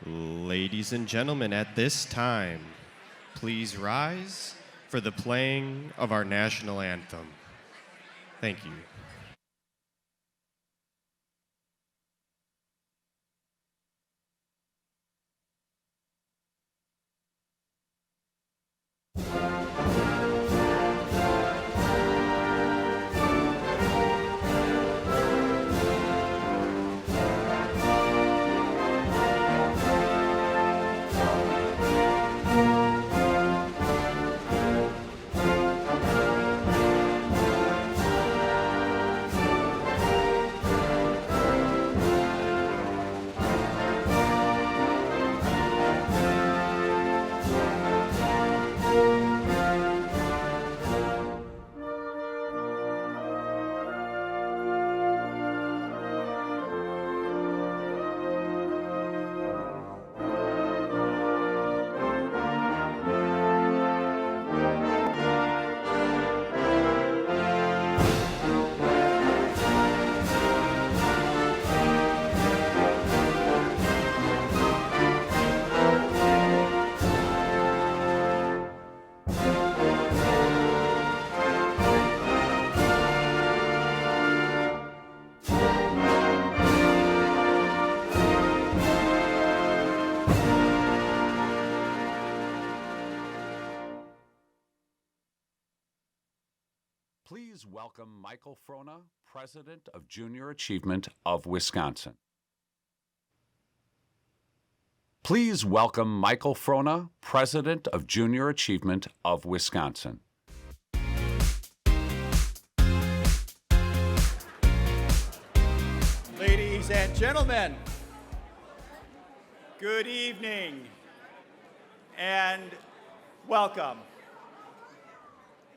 Ladies and gentlemen, at this time, please rise for the playing of our national anthem. Thank you. Please welcome Michael Frona, President of Junior Achievement of Wisconsin. Please welcome Michael Frona, President of Junior Achievement of Wisconsin. Ladies and gentlemen, good evening and welcome.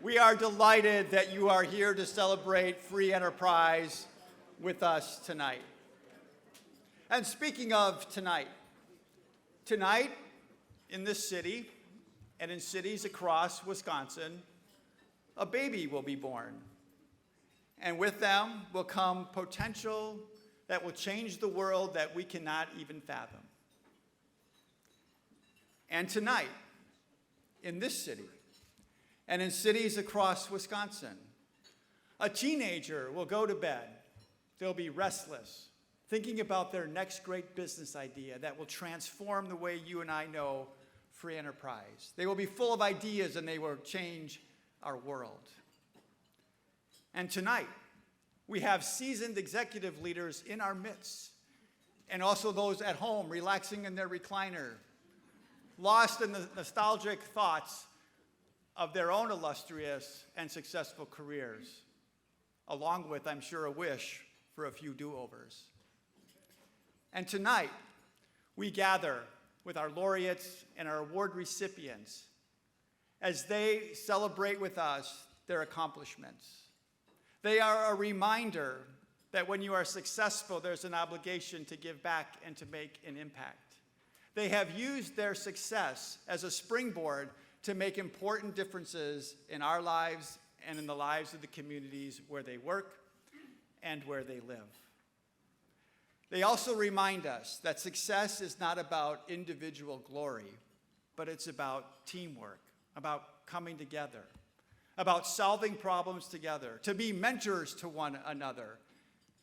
We are delighted that you are here to celebrate free enterprise with us tonight. And speaking of tonight in this city and in cities across Wisconsin, a baby will be born. And with them will come potential that will change the world that we cannot even fathom. And tonight, in this city, and in cities across Wisconsin, a teenager will go to bed. They'll be restless, thinking about their next great business idea that will transform the way you and I know free enterprise. They will be full of ideas and they will change our world. And tonight, we have seasoned executive leaders in our midst, and also those at home relaxing in their recliner, lost in the nostalgic thoughts of their own illustrious and successful careers, along with, I'm sure, a wish for a few do-overs. And tonight, we gather with our laureates and our award recipients as they celebrate with us their accomplishments. They are a reminder that when you are successful, there's an obligation to give back and to make an impact. They have used their success as a springboard to make important differences in our lives and in the lives of the communities where they work and where they live. They also remind us that success is not about individual glory, but it's about teamwork, about coming together, about solving problems together, to be mentors to one another,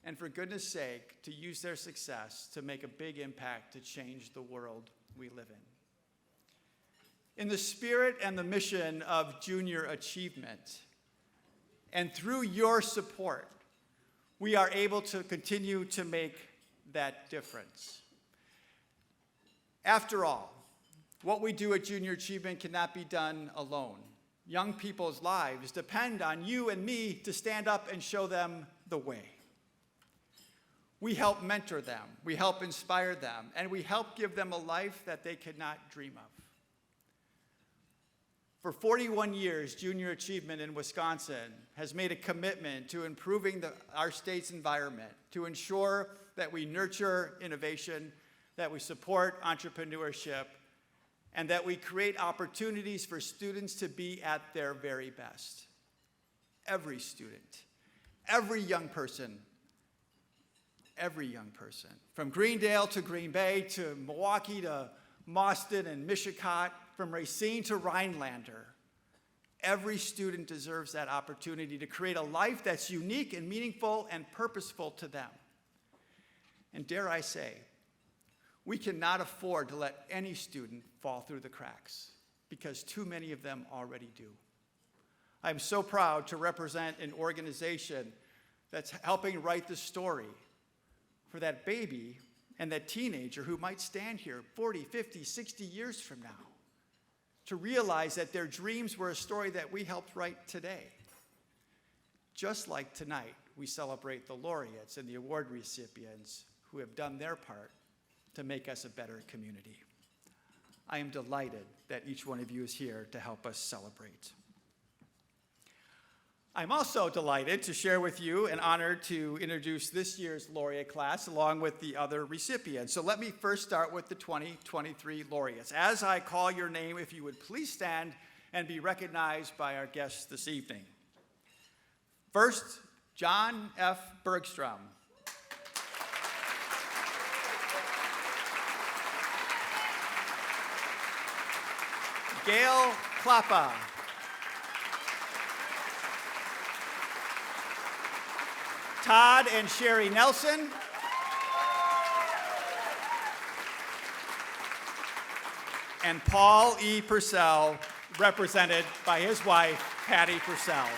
and for goodness sake, to use their success to make a big impact to change the world we live in. In the spirit and the mission of Junior Achievement, and through your support, we are able to continue to make that difference. After all, what we do at Junior Achievement cannot be done alone. Young people's lives depend on you and me to stand up and show them the way. We help mentor them, we help inspire them, and we help give them a life that they could not dream of. For 41 years, Junior Achievement in Wisconsin has made a commitment to improving our state's environment, to ensure that we nurture innovation, that we support entrepreneurship, and that we create opportunities for students to be at their very best. Every student, every young person every young person, from Greendale to Green Bay to Milwaukee to Mauston and Mishicot, from Racine to Rhinelander. Every student deserves that opportunity to create a life that's unique and meaningful and purposeful to them. And dare I say, we cannot afford to let any student fall through the cracks, because too many of them already do. I'm so proud to represent an organization that's helping write the story for that baby and that teenager who might stand here 40, 50, 60 years from now to realize that their dreams were a story that we helped write today. Just like tonight, we celebrate the laureates and the award recipients who have done their part to make us a better community. I am delighted that each one of you is here to help us celebrate. I'm also delighted to share with you and honored to introduce this year's laureate class along with the other recipients. So let me first start with the 2023 laureates. As I call your name, if you would please stand and be recognized by our guests this evening. First, John F. Bergstrom. Gail Klappa. Todd and Sherry Nelson. And Paul E. Purcell, represented by his wife, Patty Purcell.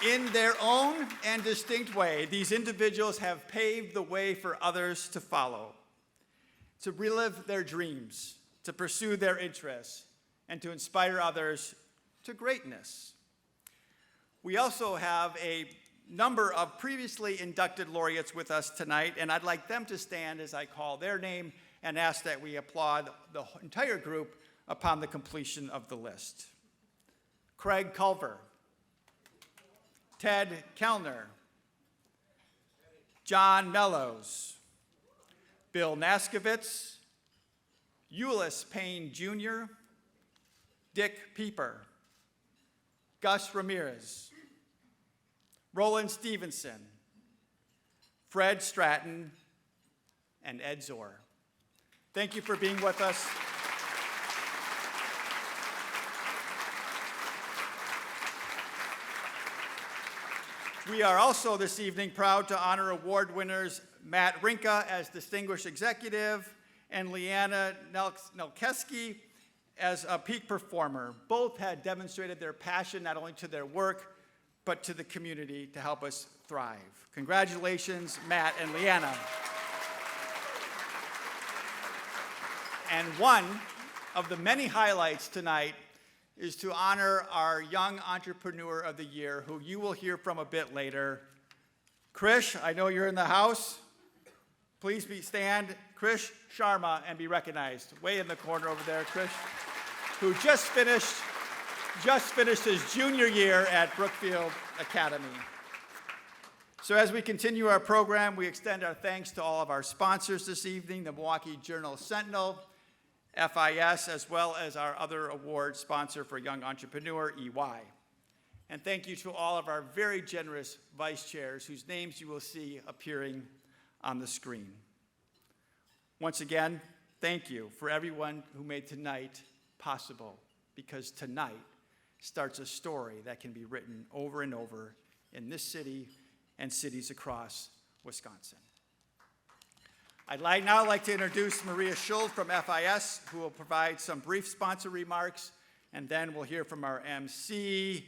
In their own and distinct way, these individuals have paved the way for others to follow, to relive their dreams, to pursue their interests, and to inspire others to greatness. We also have a number of previously inducted laureates with us tonight, and I'd like them to stand as I call their name and ask that we applaud the entire group upon the completion of the list. Craig Culver, Ted Kellner, John Mellows, Bill Naskovitz, Euless Payne Jr., Dick Pieper, Gus Ramirez, Roland Stevenson, Fred Stratton, and Ed Zor. Thank you for being with us. We are also this evening proud to honor award winners Matt Rinka as Distinguished Executive and Leanna Nelkeski as a peak performer. Both had demonstrated their passion not only to their work, but to the community to help us thrive. Congratulations, Matt and Leanna. And one of the many highlights tonight is to honor our Young Entrepreneur of the Year, who you will hear from a bit later. Krish, I know you're in the house. Please stand, Krish Sharma, and be recognized. Way in the corner over there, Krish, who just finished his junior year at Brookfield Academy. So as we continue our program, we extend our thanks to all of our sponsors this evening, the Milwaukee Journal-Sentinel, FIS, as well as our other award sponsor for Young Entrepreneur, EY. And thank you to all of our very generous vice chairs, whose names you will see appearing on the screen. Once again, thank you for everyone who made tonight possible, because tonight starts a story that can be written over and over in this city and cities across Wisconsin. I'd now like to introduce Maria Schuld from FIS, who will provide some brief sponsor remarks, and then we'll hear from our MC,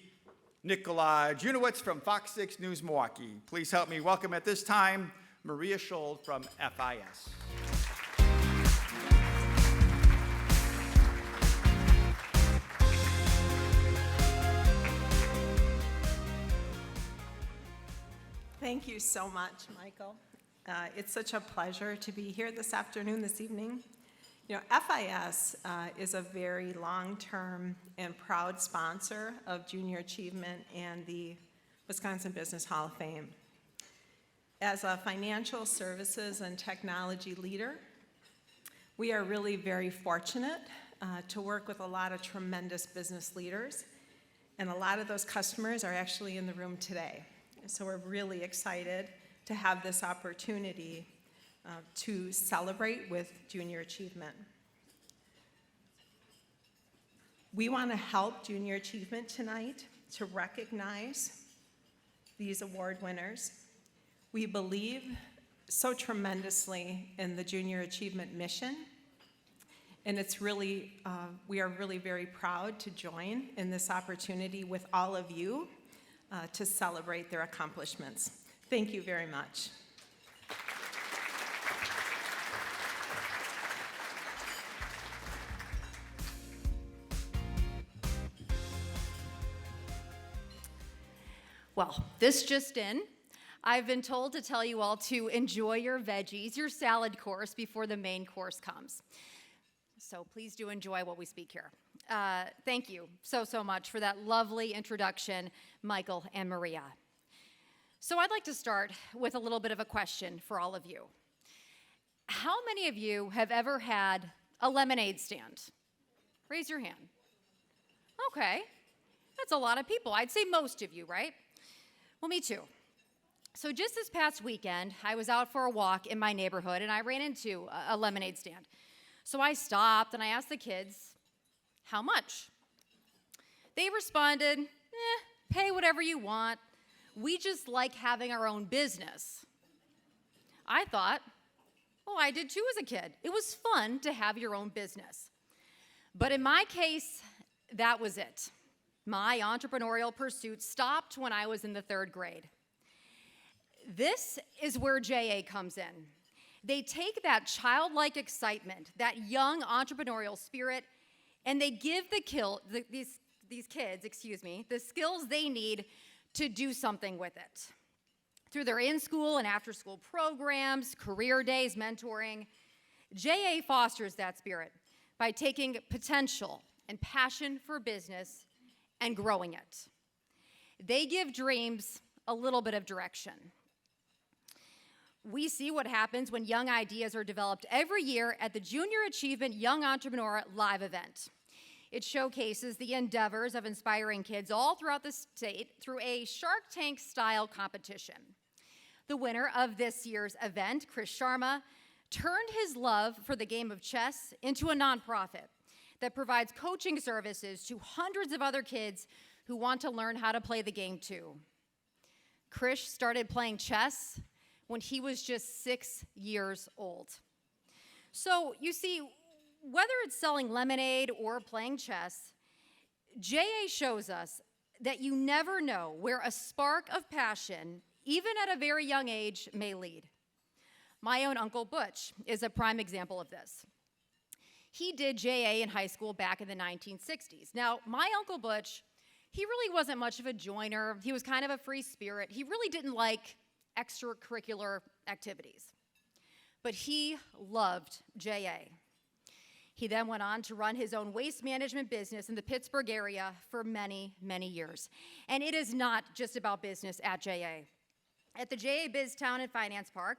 Nicola Junowitz from Fox 6 News Milwaukee. Please help me welcome at this time Maria Schuld from FIS. Thank you so much, Michael. It's such a pleasure to be here this evening. You know, FIS is a very long-term and proud sponsor of Junior Achievement and the Wisconsin Business Hall of Fame. As a financial services and technology leader, we are really very fortunate to work with a lot of tremendous business leaders, and a lot of those customers are actually in the room today. So we're really excited to have this opportunity to celebrate with junior achievement. We want to help junior achievement tonight to recognize these award winners. We believe so tremendously in the junior achievement mission, and it's really, we are really very proud to join in this opportunity with all of you to celebrate their accomplishments. Thank you very much. Well, this just in. I've been told to tell you all to enjoy your veggies, your salad course, before the main course comes. So please do enjoy what we speak here. Thank you so much for that lovely introduction, Michael and Maria. So I'd like to start with a little bit of a question for all of you. How many of you have ever had a lemonade stand? Raise your hand. Okay, that's a lot of people. I'd say most of you, right? Well, me too. So just this past weekend, I was out for a walk in my neighborhood, and I ran into a lemonade stand. So I stopped, and I asked the kids, how much? They responded, pay whatever you want. We just like having our own business. I thought, oh, I did too as a kid. It was fun to have your own business. But in my case, that was it. My entrepreneurial pursuit stopped when I was in the 3rd grade. This is where JA comes in. They take that childlike excitement, that young entrepreneurial spirit, and they give these kids, the skills they need to do something with it. Through their in-school and after-school programs, career days, mentoring, JA fosters that spirit by taking potential and passion for business and growing it. They give dreams a little bit of direction. We see what happens when young ideas are developed every year at the Junior Achievement Young Entrepreneur Live event. It showcases the endeavors of inspiring kids all throughout the state through a Shark Tank-style competition. The winner of this year's event, Chris Sharma, turned his love for the game of chess into a nonprofit that provides coaching services to hundreds of other kids who want to learn how to play the game too. Chris started playing chess when he was just 6 years old. So you see, whether it's selling lemonade or playing chess, JA shows us that you never know where a spark of passion, even at a very young age, may lead. My own Uncle Butch is a prime example of this. He did JA in high school back in the 1960s. Now, my Uncle Butch, he really wasn't much of a joiner. He was kind of a free spirit. He really didn't like extracurricular activities. But he loved JA. He then went on to run his own waste management business in the Pittsburgh area for many, many years. And it is not just about business at JA. At the JA BizTown and Finance Park,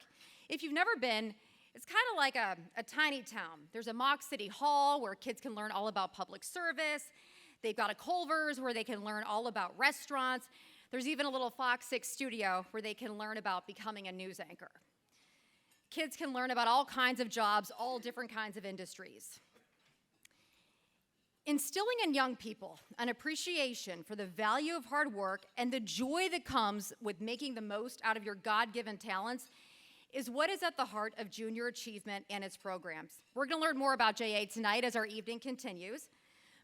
if you've never been, it's kind of like a tiny town. There's a mock city hall where kids can learn all about public service. They've got a Culver's where they can learn all about restaurants. There's even a little Fox 6 studio where they can learn about becoming a news anchor. Kids can learn about all kinds of jobs, all different kinds of industries. Instilling in young people an appreciation for the value of hard work and the joy that comes with making the most out of your God-given talents is what is at the heart of Junior Achievement and its programs. We're going to learn more about JA tonight as our evening continues.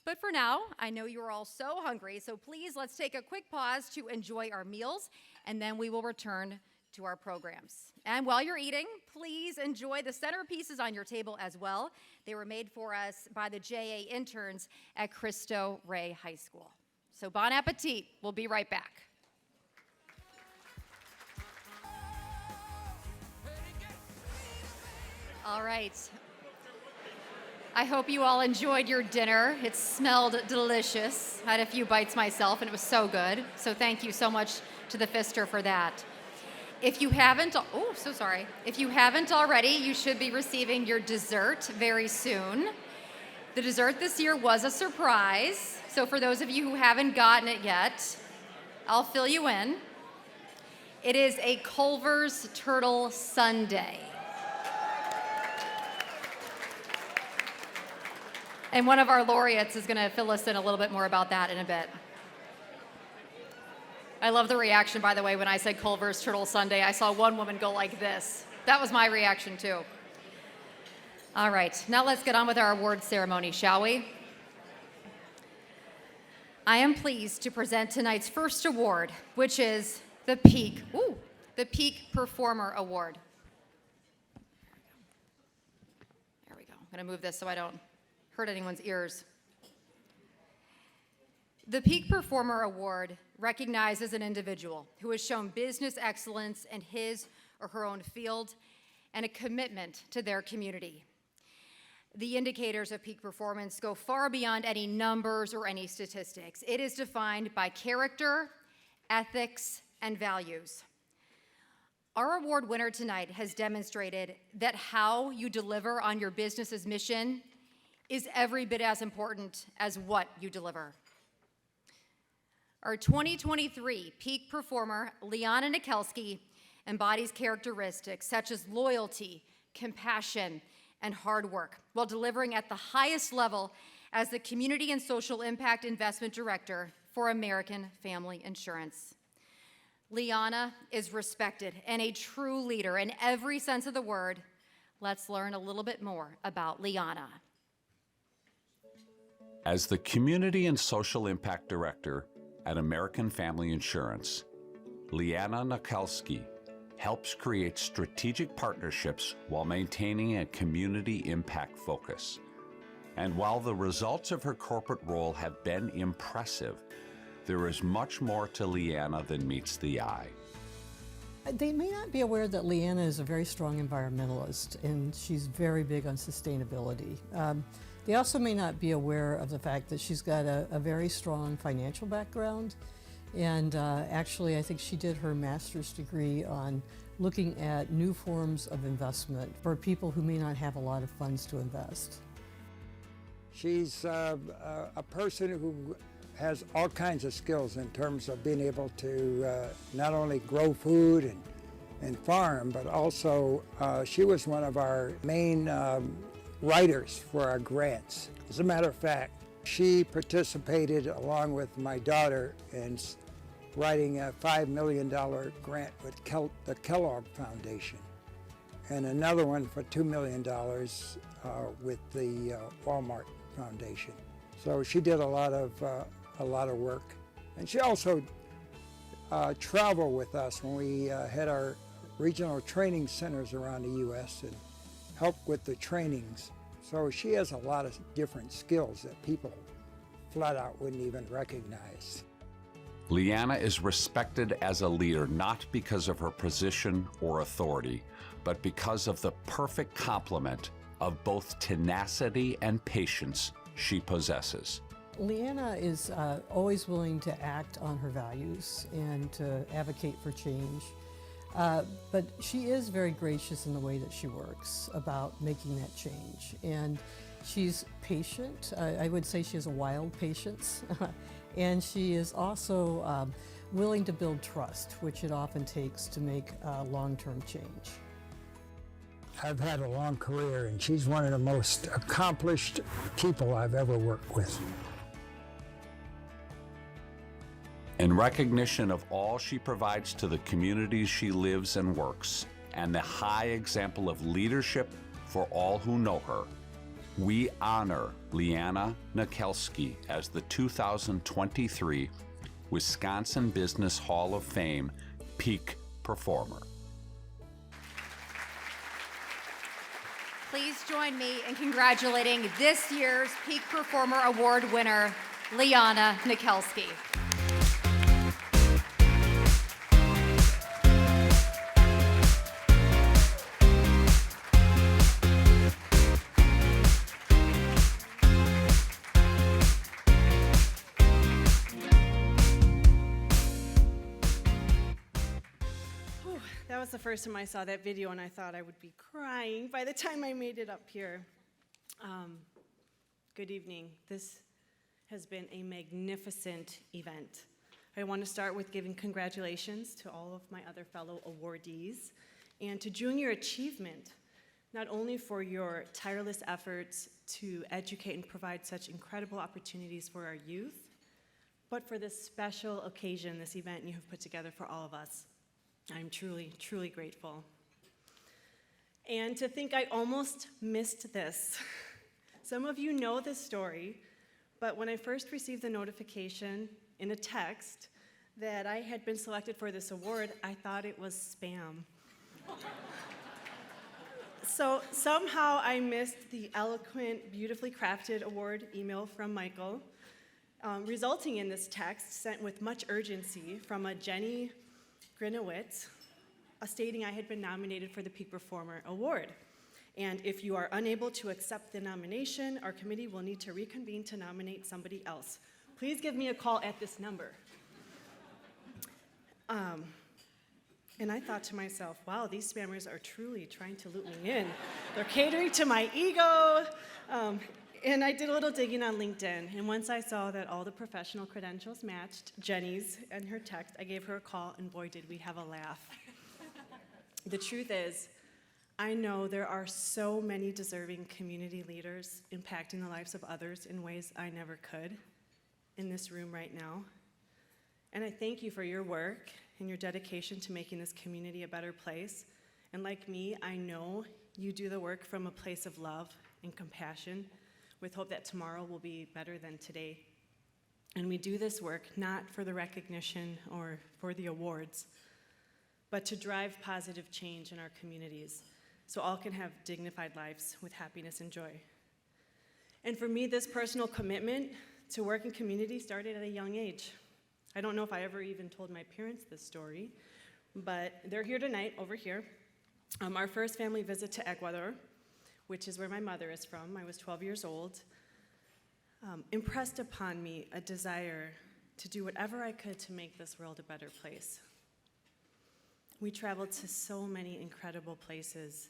But for now, I know you are all so hungry, so please let's take a quick pause to enjoy our meals, and then we will return to our programs. And while you're eating, please enjoy the centerpieces on your table as well. They were made for us by the JA interns at Cristo Rey High School. So bon appetit. We'll be right back. All right. I hope you all enjoyed your dinner. It smelled delicious. I had a few bites myself, and it was so good. So thank you so much to the Pfister for that. If you haven't already, you should be receiving your dessert very soon. The dessert this year was a surprise. So for those of you who haven't gotten it yet, I'll fill you in. It is a Culver's Turtle Sundae. And one of our laureates is going to fill us in a little bit more about that in a bit. I love the reaction, by the way, when I said Culver's Turtle Sundae. I saw one woman go like this. That was my reaction, too. All right, now let's get on with our award ceremony, shall we? I am pleased to present tonight's first award, which is the Peak Performer Award. There we go. I'm going to move this so I don't hurt anyone's ears. The Peak Performer Award recognizes an individual who has shown business excellence in his or her own field and a commitment to their community. The indicators of peak performance go far beyond any numbers or any statistics. It is defined by character, ethics, and values. Our award winner tonight has demonstrated that how you deliver on your business's mission is every bit as important as what you deliver. Our 2023 Peak Performer, Liana Nikelski, embodies characteristics such as loyalty, compassion, and hard work, while delivering at the highest level as the Community and Social Impact Investment Director for American Family Insurance. Liana is respected and a true leader in every sense of the word. Let's learn a little bit more about Liana. As the Community and Social Impact Director at American Family Insurance, Liana Nikelski helps create strategic partnerships while maintaining a community impact focus. And while the results of her corporate role have been impressive, there is much more to Liana than meets the eye. They may not be aware that Liana is a very strong environmentalist, and she's very big on sustainability. They also may not be aware of the fact that she's got a very strong financial background, and actually I think she did her master's degree on looking at new forms of investment for people who may not have a lot of funds to invest. She's a person who has all kinds of skills in terms of being able to not only grow food and farm, but also she was one of our main writers for our grants. As a matter of fact, she participated along with my daughter in writing a $5 million grant with the Kellogg Foundation, and another one for $2 million with the Walmart Foundation. So she did a lot of work, and she also traveled with us when we had our regional training centers around the U.S. and helped with the trainings. So she has a lot of different skills that people flat out wouldn't even recognize. Liana is respected as a leader not because of her position or authority, but because of the perfect complement of both tenacity and patience she possesses. Liana is always willing to act on her values and to advocate for change. But she is very gracious in the way that she works about making that change. And she's patient. I would say she has a wild patience. And she is also willing to build trust, which it often takes to make long-term change. I've had a long career, and she's one of the most accomplished people I've ever worked with. In recognition of all she provides to the communities she lives and works, and the high example of leadership for all who know her, we honor Liana Nikelski as the 2023 Wisconsin Business Hall of Fame Peak Performer. Please join me in congratulating this year's Peak Performer Award winner, Liana Nikelski. That was the first time I saw that video, and I thought I would be crying by the time I made it up here. Good evening. This has been a magnificent event. I want to start with giving congratulations to all of my other fellow awardees and to Junior Achievement, not only for your tireless efforts to educate and provide such incredible opportunities for our youth, but for this special occasion, this event you have put together for all of us. I'm truly, truly grateful. And to think I almost missed this. Some of you know this story, but when I first received the notification in a text that I had been selected for this award, I thought it was spam. So somehow I missed the eloquent, beautifully crafted award email from Michael, resulting in this text sent with much urgency from a Jenny Grinowitz, stating I had been nominated for the Peak Performer Award. And if you are unable to accept the nomination, our committee will need to reconvene to nominate somebody else. Please give me a call at this number. And I thought to myself, wow, these spammers are truly trying to loop me in. They're catering to my ego. And I did a little digging on LinkedIn, and once I saw that all the professional credentials matched Jenny's and her text, I gave her a call, and boy, did we have a laugh. The truth is, I know there are so many deserving community leaders impacting the lives of others in ways I never could in this room right now. And I thank you for your work and your dedication to making this community a better place. And like me, I know you do the work from a place of love and compassion with hope that tomorrow will be better than today. And we do this work not for the recognition or for the awards, but to drive positive change in our communities so all can have dignified lives with happiness and joy. And for me, this personal commitment to work in community started at a young age. I don't know if I ever even told my parents this story, but they're here tonight, over here. Our first family visit to Ecuador, which is where my mother is from. I was 12 years old, impressed upon me a desire to do whatever I could to make this world a better place. We traveled to so many incredible places,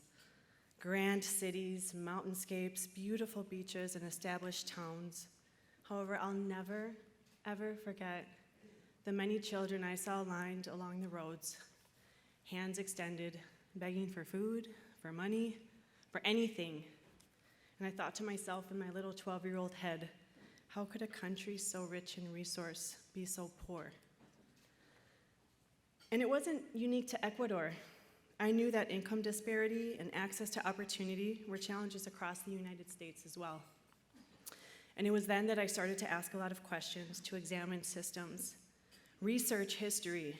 grand cities, mountainscapes, beautiful beaches, and established towns. However, I'll never, ever forget the many children I saw lined along the roads, hands extended, begging for food, for money, for anything. And I thought to myself in my little 12-year-old head, how could a country so rich in resource be so poor? And it wasn't unique to Ecuador. I knew that income disparity and access to opportunity were challenges across the United States as well. And it was then that I started to ask a lot of questions, to examine systems, research history,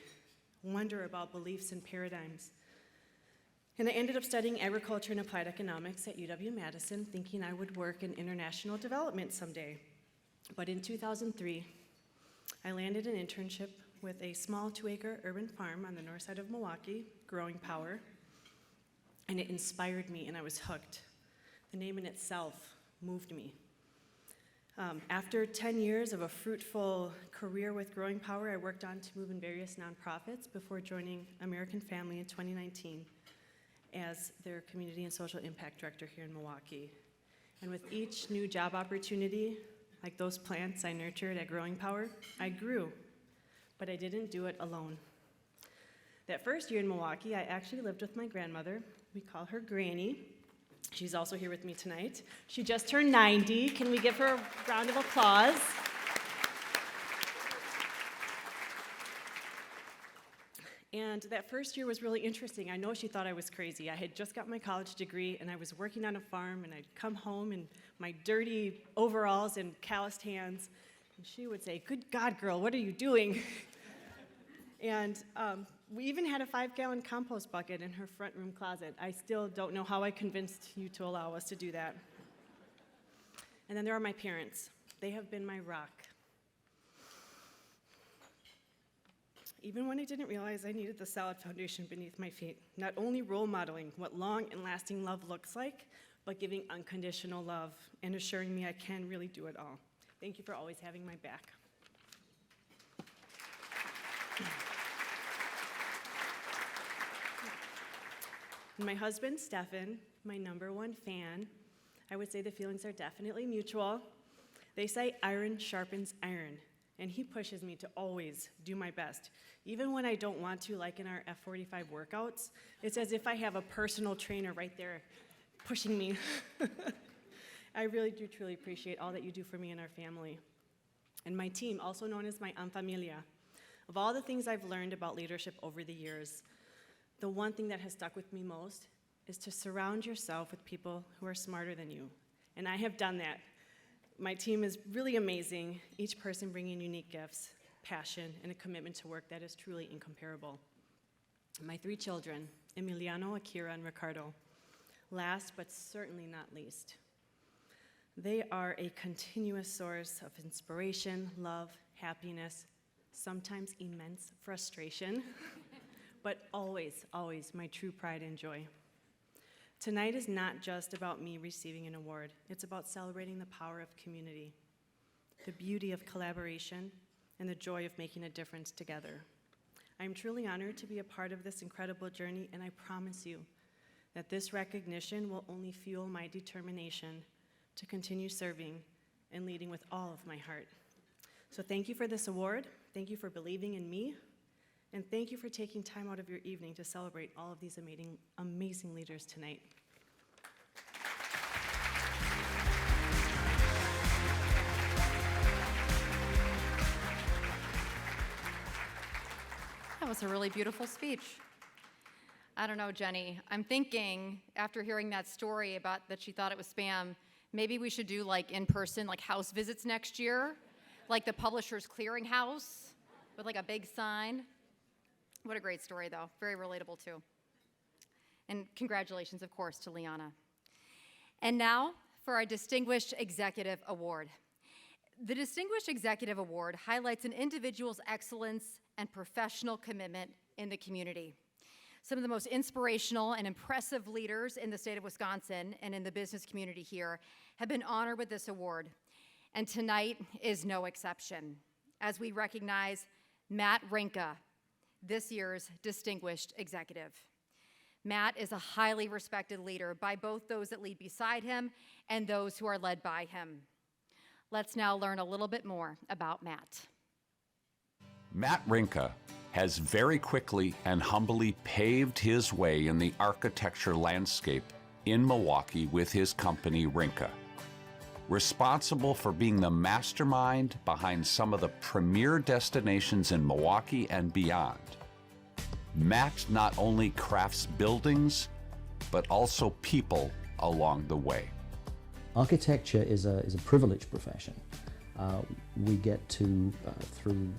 wonder about beliefs and paradigms. And I ended up studying agriculture and applied economics at UW-Madison, thinking I would work in international development someday. But in 2003, I landed an internship with a small 2-acre urban farm on the north side of Milwaukee, Growing Power, and it inspired me and I was hooked. The name in itself moved me. After 10 years of a fruitful career with Growing Power, I worked on to move in various nonprofits before joining American Family in 2019 as their community and social impact director here in Milwaukee. And with each new job opportunity, like those plants I nurtured at Growing Power, I grew, but I didn't do it alone. That first year in Milwaukee, I actually lived with my grandmother. We call her Granny. She's also here with me tonight. She just turned 90. Can we give her a round of applause? And that first year was really interesting. I know she thought I was crazy. I had just got my college degree, and I was working on a farm, and I'd come home in my dirty overalls and calloused hands, and she would say, "Good God, girl, what are you doing?" And we even had a 5-gallon compost bucket in her front room closet. I still don't know how I convinced you to allow us to do that. And then there are my parents. They have been my rock. Even when I didn't realize I needed the solid foundation beneath my feet, not only role modeling what long and lasting love looks like, but giving unconditional love and assuring me I can really do it all. Thank you for always having my back. And my husband, Stefan, my #1 fan, I would say the feelings are definitely mutual. They say iron sharpens iron, and he pushes me to always do my best. Even when I don't want to, like in our F45 workouts, it's as if I have a personal trainer right there pushing me. I really do truly appreciate all that you do for me and our family. And my team, also known as my familia. Of all the things I've learned about leadership over the years, the one thing that has stuck with me most is to surround yourself with people who are smarter than you. And I have done that. My team is really amazing, each person bringing unique gifts, passion, and a commitment to work that is truly incomparable. My 3 children, Emiliano, Akira, and Ricardo. Last but certainly not least, they are a continuous source of inspiration, love, happiness, sometimes immense frustration, but always, always my true pride and joy. Tonight is not just about me receiving an award. It's about celebrating the power of community, the beauty of collaboration, and the joy of making a difference together. I am truly honored to be a part of this incredible journey, and I promise you that this recognition will only fuel my determination to continue serving and leading with all of my heart. So thank you for this award, thank you for believing in me, and thank you for taking time out of your evening to celebrate all of these amazing leaders tonight. That was a really beautiful speech. I don't know, Jenny. I'm thinking, after hearing that story about that she thought it was spam, maybe we should do like in-person, like house visits next year, like the Publishers Clearinghouse with like a big sign. What a great story, though. Very relatable, too. And congratulations, of course, to Liana. And now for our Distinguished Executive Award. The Distinguished Executive Award highlights an individual's excellence and professional commitment in the community. Some of the most inspirational and impressive leaders in the state of Wisconsin and in the business community here have been honored with this award. And tonight is no exception, as we recognize Matt Rinka, this year's Distinguished Executive. Matt is a highly respected leader by both those that lead beside him and those who are led by him. Let's now learn a little bit more about Matt. Matt Rinka has very quickly and humbly paved his way in the architecture landscape in Milwaukee with his company Rinka. Responsible for being the mastermind behind some of the premier destinations in Milwaukee and beyond, Matt not only crafts buildings, but also people along the way. Architecture is a privileged profession. We get to, through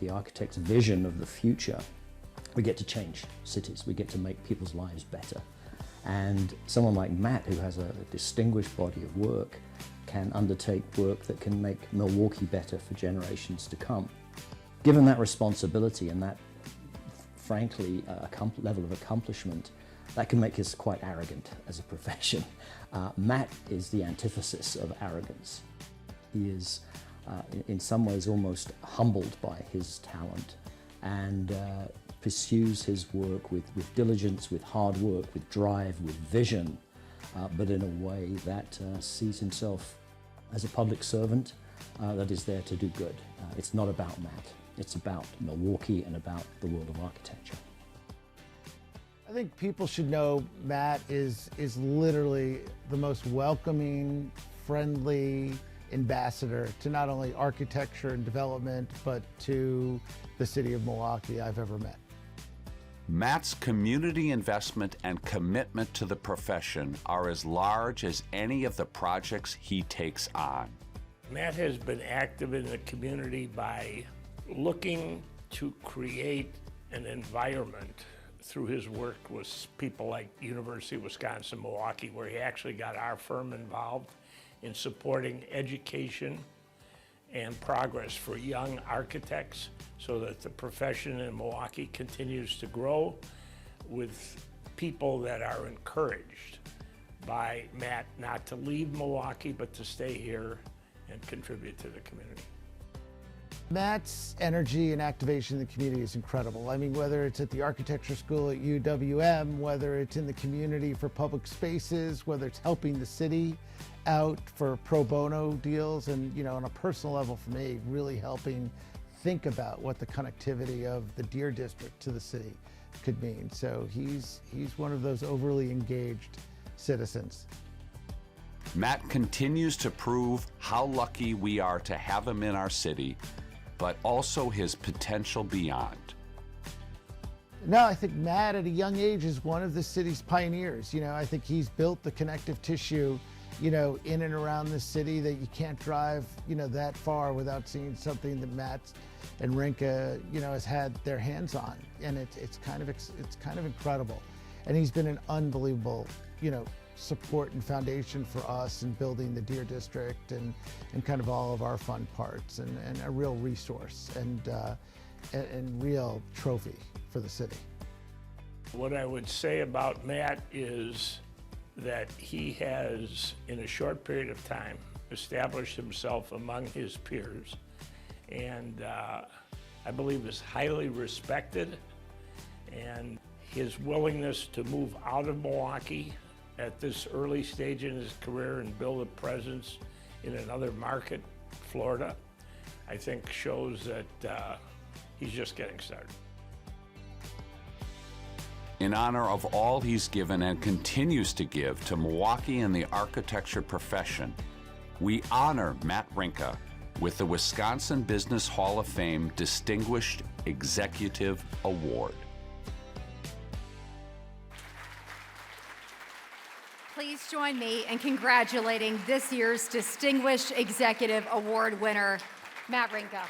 the architect's vision of the future, we get to change cities, we get to make people's lives better. And someone like Matt, who has a distinguished body of work, can undertake work that can make Milwaukee better for generations to come. Given that responsibility and that, frankly, level of accomplishment, that can make us quite arrogant as a profession. Matt is the antithesis of arrogance. He is, in some ways, almost humbled by his talent and pursues his work with diligence, with hard work, with drive, with vision, but in a way that sees himself as a public servant that is there to do good. It's not about Matt, it's about Milwaukee and about the world of architecture. I think people should know Matt is literally the most welcoming, friendly ambassador to not only architecture and development, but to the city of Milwaukee I've ever met. Matt's community investment and commitment to the profession are as large as any of the projects he takes on. Matt has been active in the community by looking to create an environment through his work with people like University of Wisconsin-Milwaukee, where he actually got our firm involved in supporting education and progress for young architects so that the profession in Milwaukee continues to grow with people that are encouraged by Matt not to leave Milwaukee, but to stay here and contribute to the community. Matt's energy and activation in the community is incredible. I mean, whether it's at the architecture school at UWM, whether it's in the community for public spaces, whether it's helping the city out for pro bono deals, and, you know, on a personal level for me, really helping think about what the connectivity of the Deer District to the city could mean. So he's one of those overly engaged citizens. Matt continues to prove how lucky we are to have him in our city, but also his potential beyond. No, I think Matt at a young age is one of the city's pioneers. You know, I think he's built the connective tissue, you know, in and around the city that you can't drive, you know, that far without seeing something that Matt and Rinka, you know, has had their hands on. And it's kind of incredible. And he's been an unbelievable, you know, support and foundation for us in building the Deer District and kind of all of our fun parts, and a real resource and real trophy for the city. What I would say about Matt is that he has, in a short period of time, established himself among his peers, and I believe is highly respected, and his willingness to move out of Milwaukee at this early stage in his career and build a presence in another market, Florida, I think shows that he's just getting started. In honor of all he's given and continues to give to Milwaukee and the architecture profession, we honor Matt Rinka with the Wisconsin Business Hall of Fame Distinguished Executive Award. Please join me in congratulating this year's Distinguished Executive Award winner, Matt Rinka.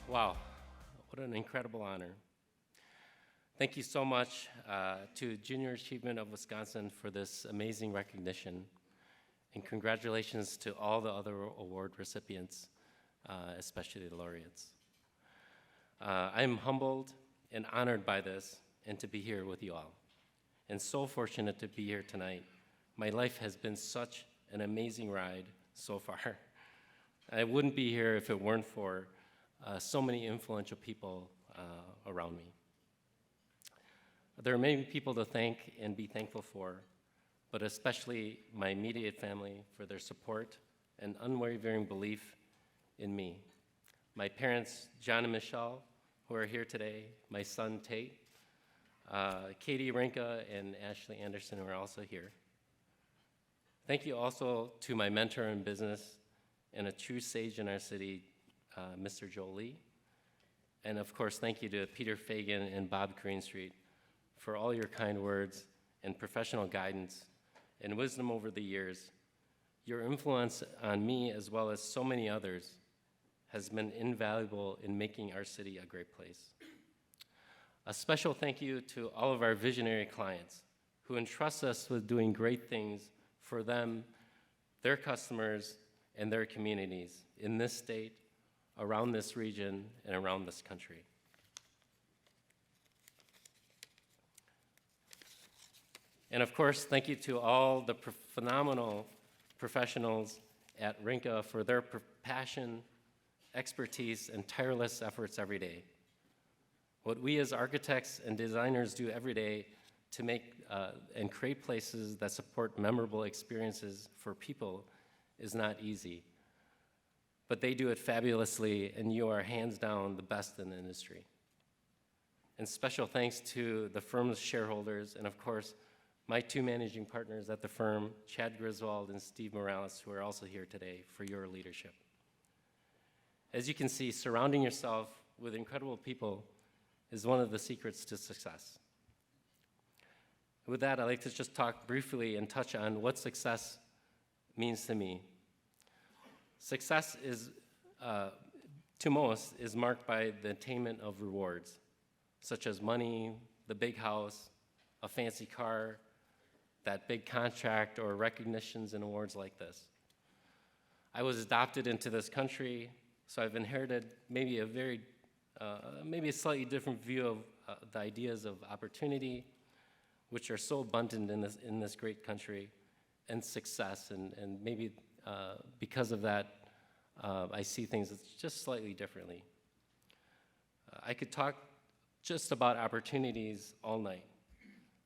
Wow, what an incredible honor. Thank you so much to Junior Achievement of Wisconsin for this amazing recognition, and congratulations to all the other award recipients, especially the laureates. I am humbled and honored by this and to be here with you all, and so fortunate to be here tonight. My life has been such an amazing ride so far. I wouldn't be here if it weren't for so many influential people around me. There are many people to thank and be thankful for, but especially my immediate family for their support and unwavering belief in me. My parents, John and Michelle, who are here today, my son, Tate, Katie Rinka and Ashley Anderson, who are also here. Thank you also to my mentor in business and a true sage in our city, Mr. Joel Lee. And of course, thank you to Peter Fagan and Bob Greenstreet for all your kind words and professional guidance and wisdom over the years. Your influence on me, as well as so many others, has been invaluable in making our city a great place. A special thank you to all of our visionary clients who entrust us with doing great things for them, their customers, and their communities in this state, around this region, and around this country. And of course, thank you to all the phenomenal professionals at Rinka for their passion, expertise, and tireless efforts every day. What we as architects and designers do every day to make and create places that support memorable experiences for people is not easy. But they do it fabulously, and you are hands down the best in the industry. And special thanks to the firm's shareholders, and of course, my two managing partners at the firm, Chad Griswold and Steve Morales, who are also here today, for your leadership. As you can see, surrounding yourself with incredible people is one of the secrets to success. With that, I'd like to just talk briefly and touch on what success means to me. Success is, to most, is marked by the attainment of rewards, such as money, the big house, a fancy car, that big contract or recognitions and awards like this. I was adopted into this country, so I've inherited maybe a slightly different view of the ideas of opportunity, which are so abundant in this great country, and success, and maybe because of that, I see things just slightly differently. I could talk just about opportunities all night.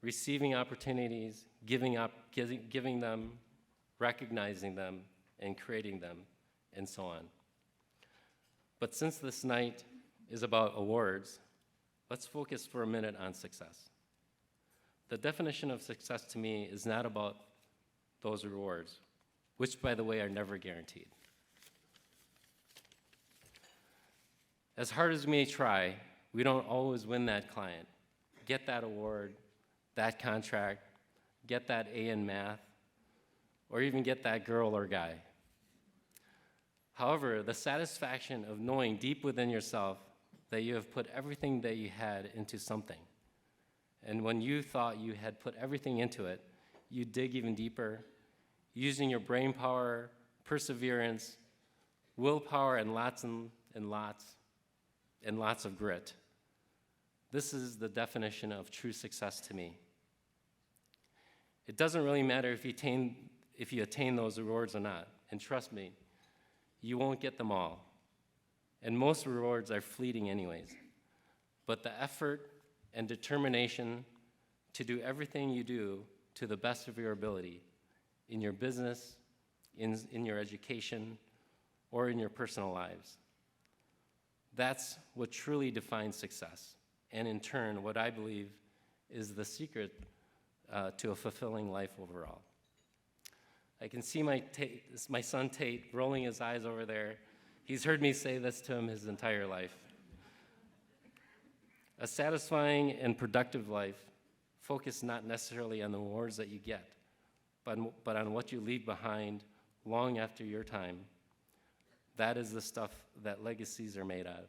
Receiving opportunities, giving them, recognizing them, and creating them, and so on. But since this night is about awards, let's focus for a minute on success. The definition of success to me is not about those rewards, which, by the way, are never guaranteed. As hard as we may try, we don't always win that client, get that award, that contract, get that A in math, or even get that girl or guy. However, the satisfaction of knowing deep within yourself that you have put everything that you had into something, and when you thought you had put everything into it, you dig even deeper, using your brain power, perseverance, willpower, and lots of grit. This is the definition of true success to me. It doesn't really matter if you attain those rewards or not, and trust me, you won't get them all. And most rewards are fleeting anyways. But the effort and determination to do everything you do to the best of your ability in your business, in your education, or in your personal lives. That's what truly defines success, and in turn, what I believe is the secret to a fulfilling life overall. I can see my son Tate rolling his eyes over there. He's heard me say this to him his entire life. A satisfying and productive life focused not necessarily on the rewards that you get, but on what you leave behind long after your time. That is the stuff that legacies are made of.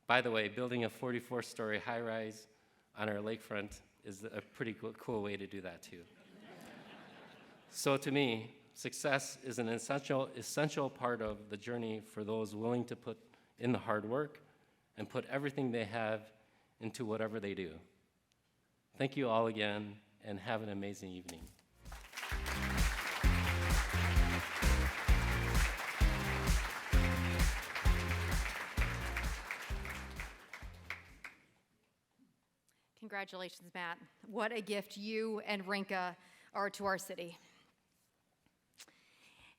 By the way, building a 44-story high-rise on our lakefront is a pretty cool way to do that too. So to me, success is an essential part of the journey for those willing to put in the hard work and put everything they have into whatever they do. Thank you all again, and have an amazing evening. Congratulations, Matt. What a gift you and Rinka are to our city.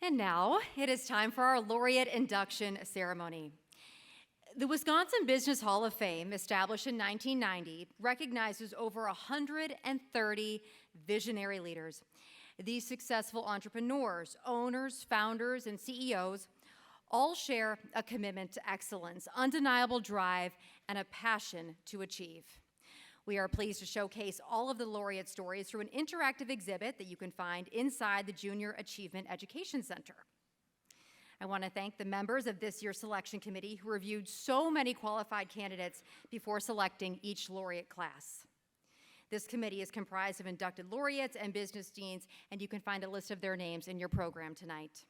And now it is time for our laureate induction ceremony. The Wisconsin Business Hall of Fame, established in 1990, recognizes over 130 visionary leaders. These successful entrepreneurs, owners, founders, and CEOs all share a commitment to excellence, undeniable drive, and a passion to achieve. We are pleased to showcase all of the laureate stories through an interactive exhibit that you can find inside the Junior Achievement Education Center. I want to thank the members of this year's selection committee who reviewed so many qualified candidates before selecting each laureate class. This committee is comprised of inducted laureates and business deans, and you can find a list of their names in your program tonight.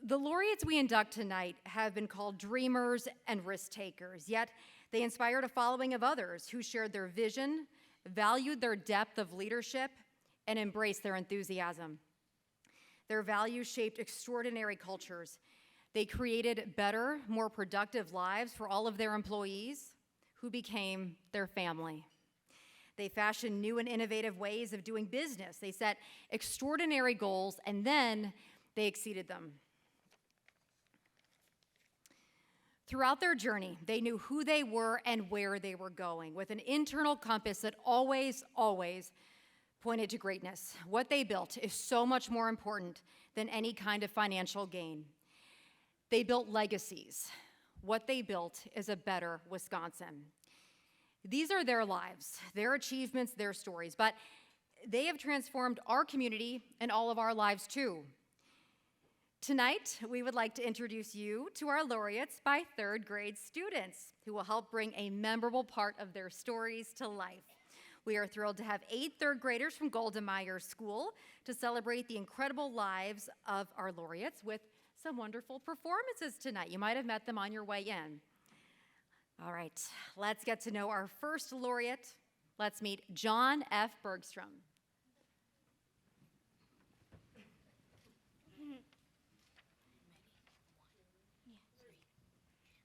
The laureates we induct tonight have been called dreamers and risk takers, yet they inspired a following of others who shared their vision, valued their depth of leadership, and embraced their enthusiasm. Their values shaped extraordinary cultures. They created better, more productive lives for all of their employees, who became their family. They fashioned new and innovative ways of doing business. They set extraordinary goals, and then they exceeded them. Throughout their journey, they knew who they were and where they were going, with an internal compass that always pointed to greatness. What they built is so much more important than any kind of financial gain. They built legacies. What they built is a better Wisconsin. These are their lives, their achievements, their stories, but they have transformed our community and all of our lives too. Tonight, we would like to introduce you to our laureates by third grade students who will help bring a memorable part of their stories to life. We are thrilled to have 8 third graders from Golda Meir School to celebrate the incredible lives of our laureates with some wonderful performances tonight. You might have met them on your way in. All right, let's get to know our first laureate. Let's meet John F. Bergstrom.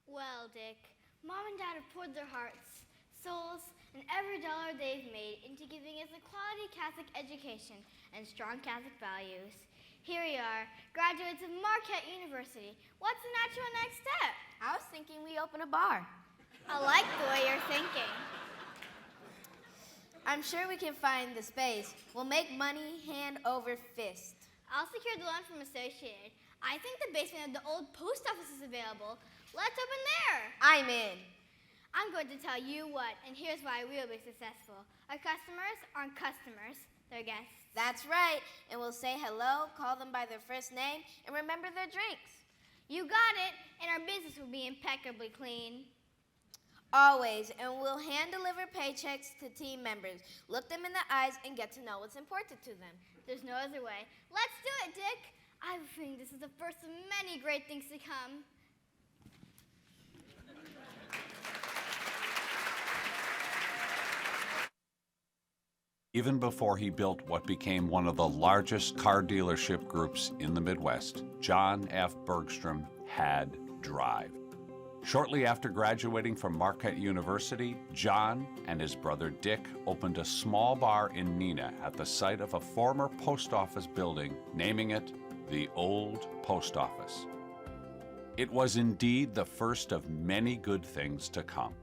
Well, Dick, Mom and Dad have poured their hearts, souls, and every dollar they've made into giving us a quality Catholic education and strong Catholic values. Here we are, graduates of Marquette University. What's the natural next step? I was thinking we open a bar. I like the way you're thinking. I'm sure we can find the space. We'll make money hand over fist. I'll secure the loan from Associated. I think the basement of the old post office is available. Let's open there. I'm in. I'm going to tell you what, and here's why we'll be successful. Our customers aren't customers, they're guests. That's right, and we'll say hello, call them by their first name, and remember their drinks. You got it, and our business will be impeccably clean. Always, and we'll hand-deliver paychecks to team members. Look them in the eyes and get to know what's important to them. There's no other way. Let's do it, Dick. I have a feeling this is the first of many great things to come. Even before he built what became one of the largest car dealership groups in the Midwest, John F. Bergstrom had drive. Shortly after graduating from Marquette University, John and his brother Dick opened a small bar in Neenah at the site of a former post office building, naming it the Old Post Office. It was indeed the first of many good things to come.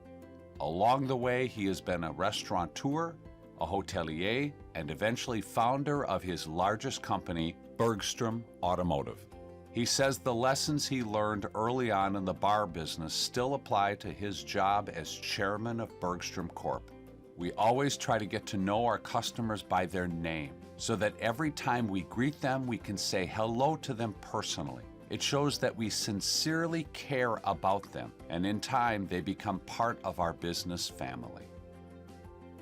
Along the way, he has been a restaurateur, a hotelier, and eventually founder of his largest company, Bergstrom Automotive. He says the lessons he learned early on in the bar business still apply to his job as chairman of Bergstrom Corp. We always try to get to know our customers by their name, so that every time we greet them, we can say hello to them personally. It shows that we sincerely care about them, and in time, they become part of our business family.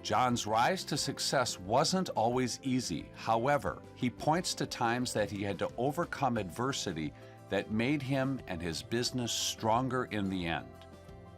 John's rise to success wasn't always easy. However, he points to times that he had to overcome adversity that made him and his business stronger in the end.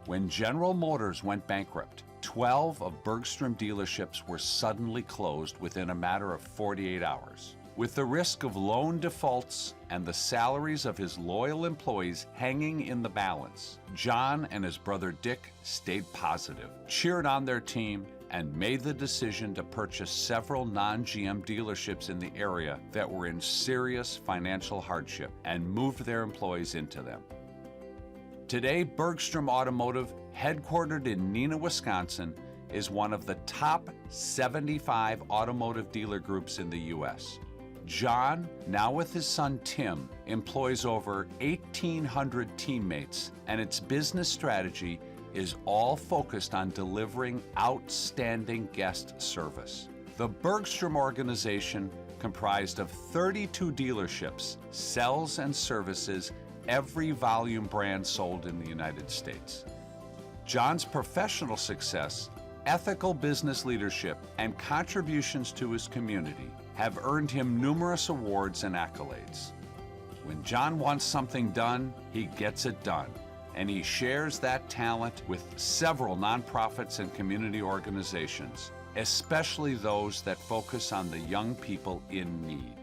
When General Motors went bankrupt, 12 of Bergstrom dealerships were suddenly closed within a matter of 48 hours. With the risk of loan defaults and the salaries of his loyal employees hanging in the balance, John and his brother Dick stayed positive, cheered on their team, and made the decision to purchase several non-GM dealerships in the area that were in serious financial hardship and moved their employees into them. Today, Bergstrom Automotive, headquartered in Neenah, Wisconsin, is one of the top 75 automotive dealer groups in the U.S. John, now with his son Tim, employs over 1,800 teammates, and its business strategy is all focused on delivering outstanding guest service. The Bergstrom organization, comprised of 32 dealerships, sells and services every volume brand sold in the United States. John's professional success, ethical business leadership, and contributions to his community have earned him numerous awards and accolades. When John wants something done, he gets it done. And he shares that talent with several nonprofits and community organizations, especially those that focus on the young people in need.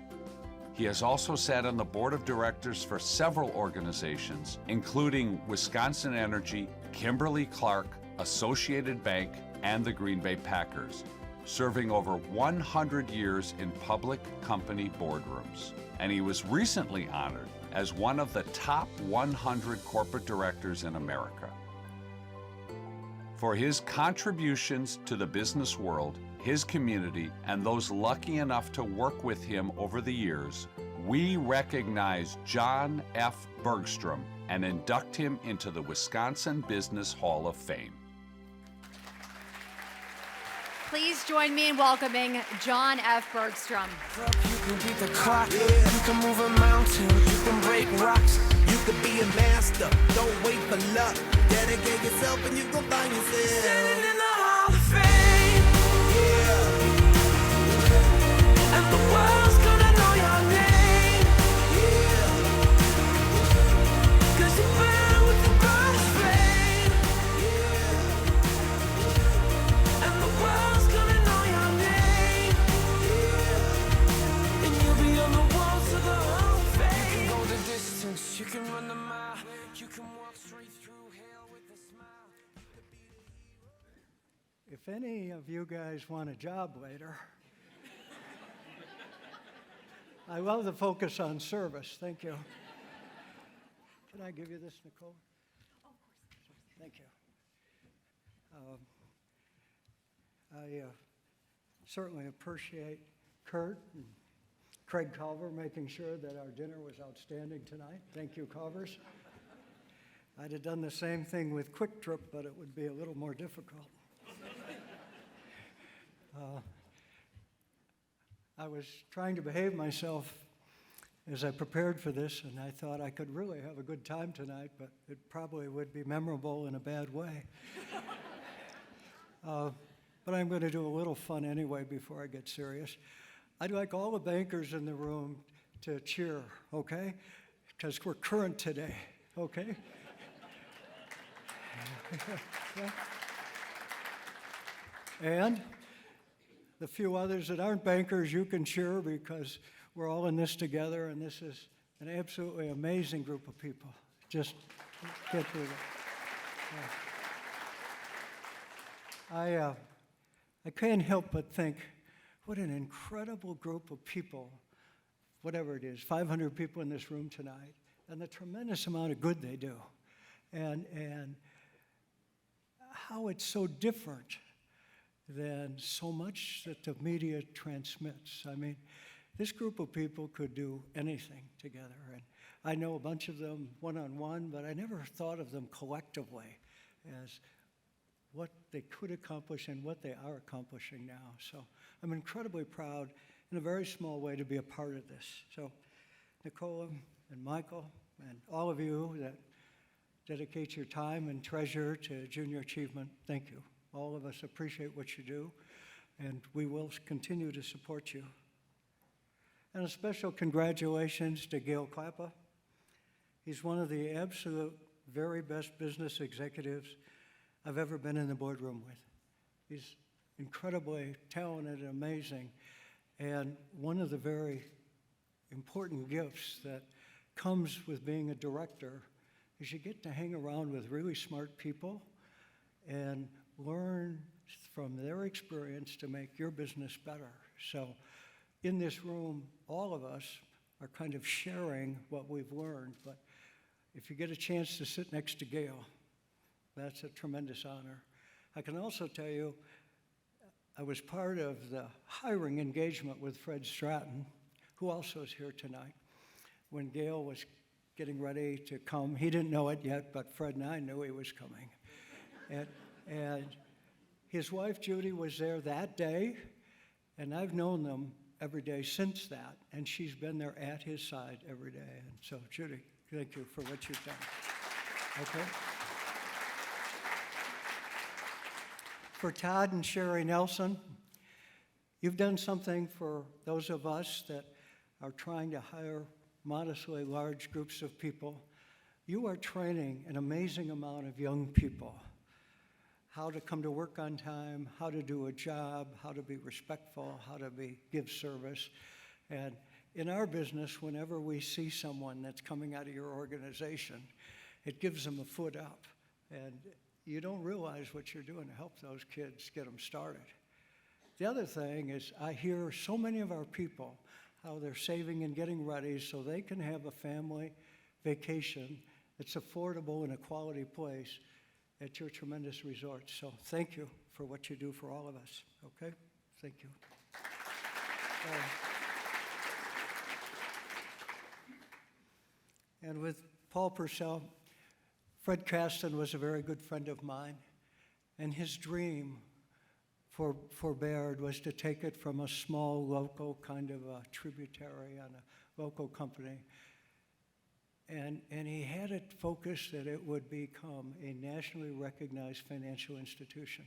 He has also sat on the board of directors for several organizations, including Wisconsin Energy, Kimberly-Clark, Associated Bank, and the Green Bay Packers, serving over 100 years in public company boardrooms. And he was recently honored as one of the top 100 corporate directors in America. For his contributions to the business world, his community, and those lucky enough to work with him over the years, we recognize John F. Bergstrom and induct him into the Wisconsin Business Hall of Fame. Please join me in welcoming John F. Bergstrom. You can beat the clock, you can move a mountain, you can break rocks, you can be a master, don't wait for luck, dedicate yourself and you go find yourself. Standing in the Hall of Fame, yeah. If any of you guys want a job later, I love the focus on service. Thank you. Can I give you this, Nicole? Oh, of course. Thank you. I certainly appreciate Kurt and Craig Culver making sure that our dinner was outstanding tonight. Thank you, Culvers. I'd have done the same thing with Quick Trip, but it would be a little more difficult. I was trying to behave myself as I prepared for this, and I thought I could really have a good time tonight, but it probably would be memorable in a bad way. But I'm going to do a little fun anyway before I get serious. I'd like all the bankers in the room to cheer, okay? Because we're current today, okay? And the few others that aren't bankers, you can cheer because we're all in this together, and this is an absolutely amazing group of people. Just get through it. I can't help but think, what an incredible group of people, whatever it is, 500 people in this room tonight, and the tremendous amount of good they do, and how it's so different than so much that the media transmits. I mean, this group of people could do anything together, and I know a bunch of them one-on-one, but I never thought of them collectively as what they could accomplish and what they are accomplishing now. So I'm incredibly proud in a very small way to be a part of this. So Nicola and Michael and all of you that dedicate your time and treasure to junior achievement, thank you. All of us appreciate what you do, and we will continue to support you. And a special congratulations to Gail Klappa. He's one of the absolute very best business executives I've ever been in the boardroom with. He's incredibly talented and amazing, and one of the very important gifts that comes with being a director is you get to hang around with really smart people and learn from their experience to make your business better. So in this room, all of us are kind of sharing what we've learned, but if you get a chance to sit next to Gail, that's a tremendous honor. I can also tell you, I was part of the hiring engagement with Fred Stratton, who also is here tonight. When Gail was getting ready to come, he didn't know it yet, but Fred and I knew he was coming. And his wife, Judy, was there that day, and I've known them every day since that, and she's been there at his side every day. And so, Judy, thank you for what you've done. Okay? For Todd and Sherry Nelson, you've done something for those of us that are trying to hire modestly large groups of people. You are training an amazing amount of young people how to come to work on time, how to do a job, how to be respectful, how to give service. And in our business, whenever we see someone that's coming out of your organization, it gives them a foot up. And you don't realize what you're doing to help those kids get them started. The other thing is I hear so many of our people how they're saving and getting ready so they can have a family vacation that's affordable in a quality place at your tremendous resort. So thank you for what you do for all of us, okay? Thank you. And with Paul Purcell, Fred Caston was a very good friend of mine, and his dream for Baird was to take it from a small local kind of a tributary on a local company. And he had it focused that it would become a nationally recognized financial institution.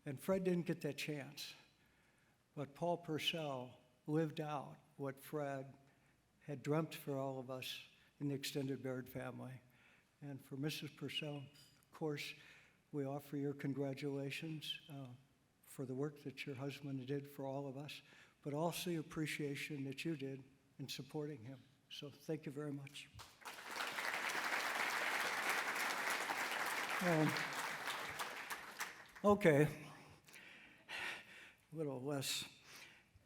And Fred didn't get that chance, but Paul Purcell lived out what Fred had dreamt for all of us in the extended Baird family. And for Mrs. Purcell, of course, we offer your congratulations for the work that your husband did for all of us, but also the appreciation that you did in supporting him. So thank you very much. Okay, a little less.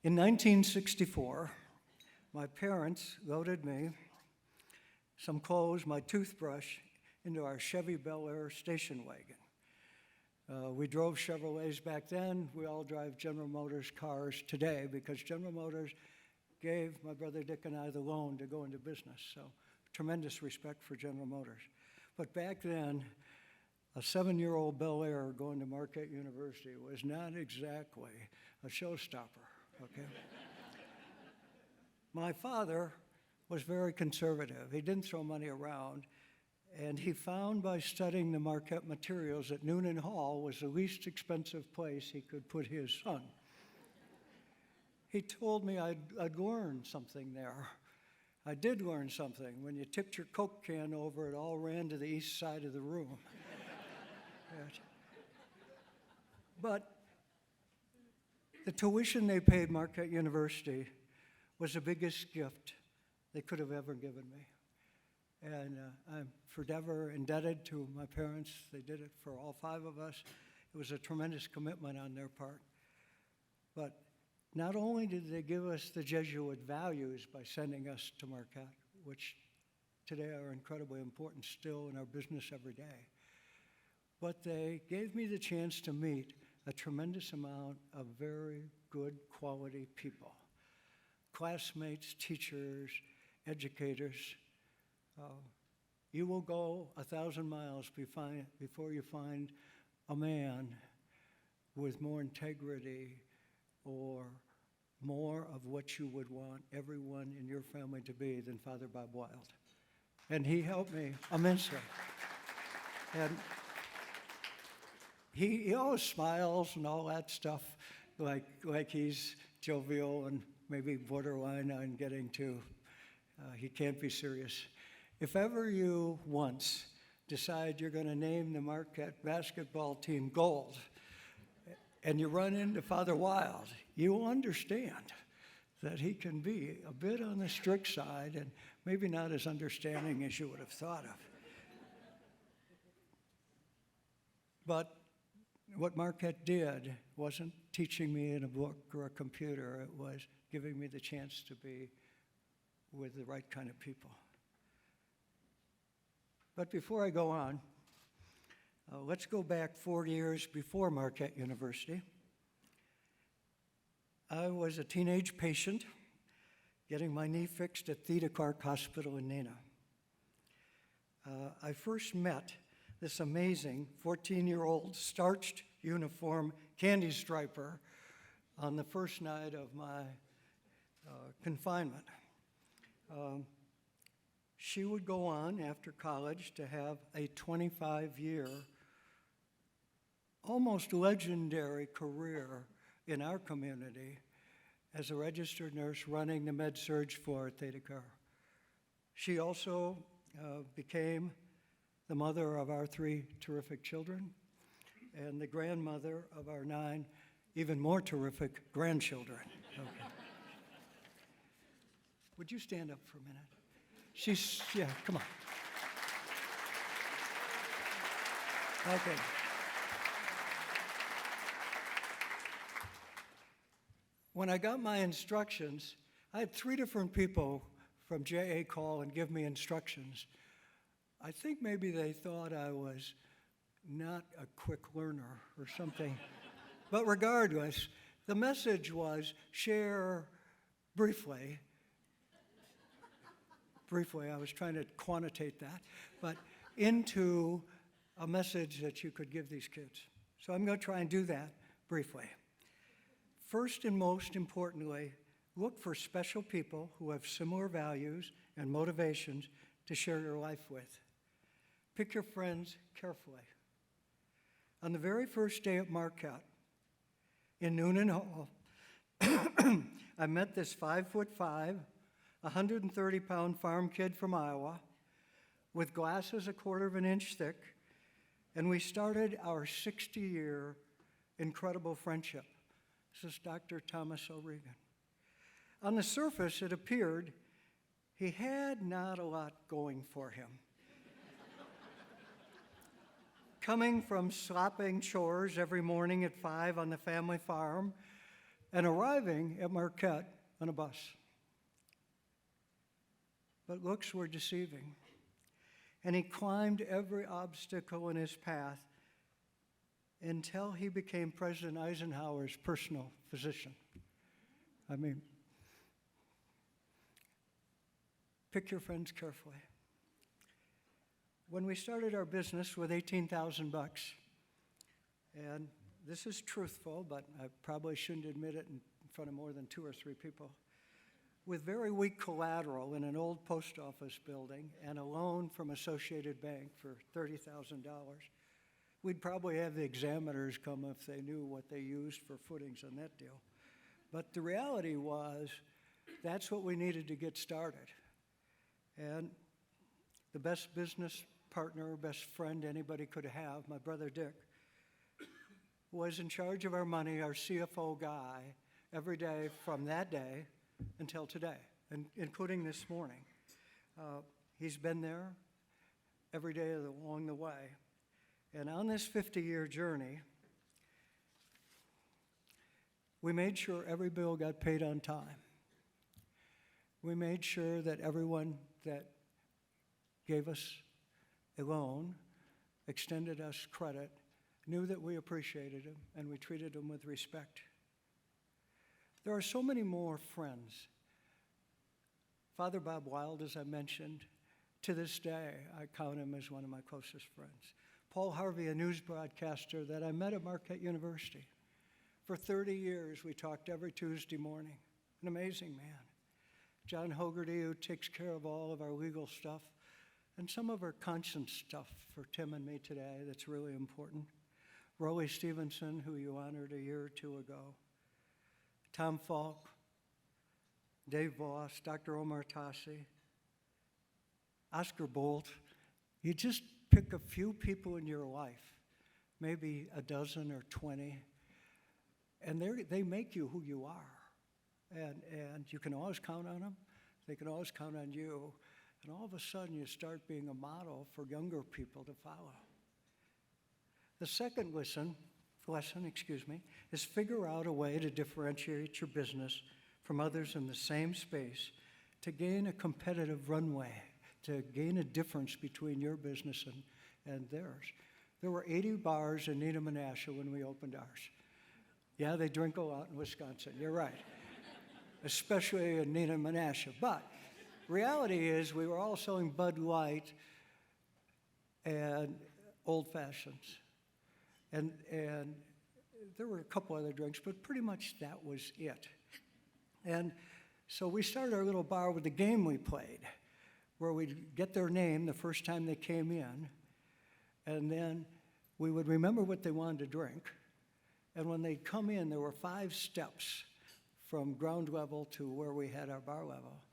In 1964, my parents loaded me, some clothes, my toothbrush, into our Chevy Bel Air station wagon. We drove Chevrolets back then. We all drive General Motors cars today because General Motors gave my brother Dick and I the loan to go into business. So tremendous respect for General Motors. But back then, a 7-year-old Bel Air going to Marquette University was not exactly a showstopper, okay? My father was very conservative. He didn't throw money around, and he found by studying the Marquette materials that Noonan Hall was the least expensive place he could put his son. He told me I'd learn something there. I did learn something. When you tipped your Coke can over, it all ran to the east side of the room. But the tuition they paid Marquette University was the biggest gift they could have ever given me. And I'm forever indebted to my parents. They did it for all 5 of us. It was a tremendous commitment on their part. But not only did they give us the Jesuit values by sending us to Marquette, which today are incredibly important still in our business every day, but they gave me the chance to meet a tremendous amount of very good quality people. Classmates, teachers, educators. You will go 1,000 miles before you find a man with more integrity or more of what you would want everyone in your family to be than Father Bob Wild. And he helped me immensely. And he always smiles and all that stuff, like he's jovial and maybe borderline on getting to, he can't be serious. If ever you once decide you're going to name the Marquette basketball team Gold, and you run into Father Wild, you will understand that he can be a bit on the strict side and maybe not as understanding as you would have thought of. But what Marquette did wasn't teaching me in a book or a computer. It was giving me the chance to be with the right kind of people. But before I go on, let's go back 4 years before Marquette University. I was a teenage patient getting my knee fixed at Theda Clark Hospital in Neenah. I first met this amazing 14-year-old starched uniform candy striper on the first night of my confinement. She would go on after college to have a 25-year, almost legendary career in our community as a registered nurse running the med-surg floor at Theda Clark. She also became the mother of our 3 terrific children and the grandmother of our 9 even more terrific grandchildren. Okay. Would you stand up for a minute? Yeah, come on. Okay. When I got my instructions, I had 3 different people from JA call and give me instructions. I think maybe they thought I was not a quick learner or something. But regardless, the message was share briefly. Briefly, I was trying to quantitate that, but into a message that you could give these kids. So I'm going to try and do that briefly. First and most importantly, look for special people who have similar values and motivations to share your life with. Pick your friends carefully. On the very first day at Marquette, in Noonan Hall, I met this 5'5", 130-pound farm kid from Iowa with glasses 1/4 of an inch thick, and we started our 60-year incredible friendship. This is Dr. Thomas O'Regan. On the surface, it appeared he had not a lot going for him. coming from slopping chores every morning at 5 on the family farm and arriving at Marquette on a bus. But looks were deceiving, and he climbed every obstacle in his path until he became President Eisenhower's personal physician. I mean, pick your friends carefully. When we started our business with $18,000, and this is truthful, but I probably shouldn't admit it in front of more than 2 or 3 people, with very weak collateral in an old post office building and a loan from Associated Bank for $30,000, we'd probably have the examiners come if they knew what they used for footings on that deal. But the reality was, that's what we needed to get started. And the best business partner, best friend anybody could have, my brother Dick, was in charge of our money, our CFO guy, every day from that day until today, and including this morning. He's been there every day along the way. And on this 50-year journey, we made sure every bill got paid on time. We made sure that everyone that gave us a loan, extended us credit, knew that we appreciated them and we treated them with respect. There are so many more friends. Father Bob Wild, as I mentioned, to this day, I count him as one of my closest friends. Paul Harvey, a news broadcaster that I met at Marquette University. For 30 years, we talked every Tuesday morning. An amazing man. John Hogarty, who takes care of all of our legal stuff, and some of our conscience stuff for Tim and me today that's really important. Rolly Stevenson, who you honored a year or 2 ago. Tom Falk, Dave Voss, Dr. Omar Tassi, Oscar Bolt. You just pick a few people in your life, maybe a dozen or 20, and they make you who you are. And you can always count on them. They can always count on you. And all of a sudden, you start being a model for younger people to follow. The second lesson, is figure out a way to differentiate your business from others in the same space to gain a competitive runway, to gain a difference between your business and theirs. There were 80 bars in Neenah Menasha when we opened ours. Yeah, they drink a lot in Wisconsin, you're right, especially in Neenah Menasha. But reality is we were all selling Bud Light and Old Fashions. And there were a couple other drinks, but pretty much that was it. And so we started our little bar with a game we played, where we'd get their name the first time they came in, and then we would remember what they wanted to drink. And when they'd come in, there were 5 steps from ground level to where we had our bar level.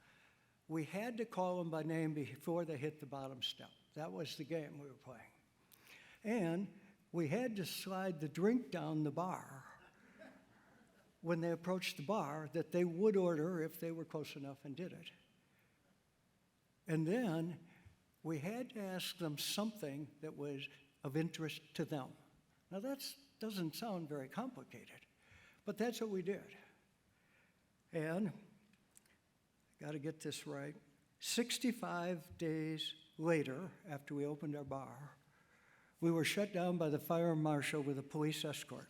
We had to call them by name before they hit the bottom step. That was the game we were playing. And we had to slide the drink down the bar when they approached the bar that they would order if they were close enough and did it. And then we had to ask them something that was of interest to them. Now that doesn't sound very complicated, but that's what we did. And got to get this right, 65 days later, after we opened our bar, we were shut down by the fire marshal with a police escort.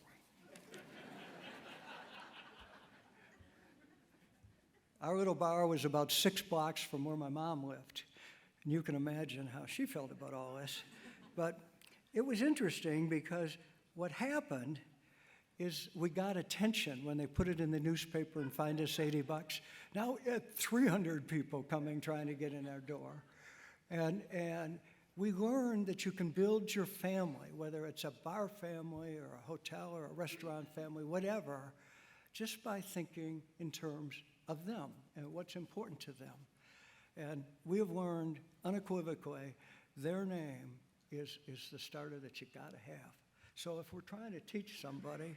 Our little bar was about 6 blocks from where my mom lived. And you can imagine how she felt about all this. But it was interesting because what happened is we got attention when they put it in the newspaper and fined us $80. Now we had 300 people coming trying to get in our door. And we learned that you can build your family, whether it's a bar family or a hotel or a restaurant family, whatever, just by thinking in terms of them and what's important to them. And we have learned unequivocally their name is the starter that you gotta have. So if we're trying to teach somebody,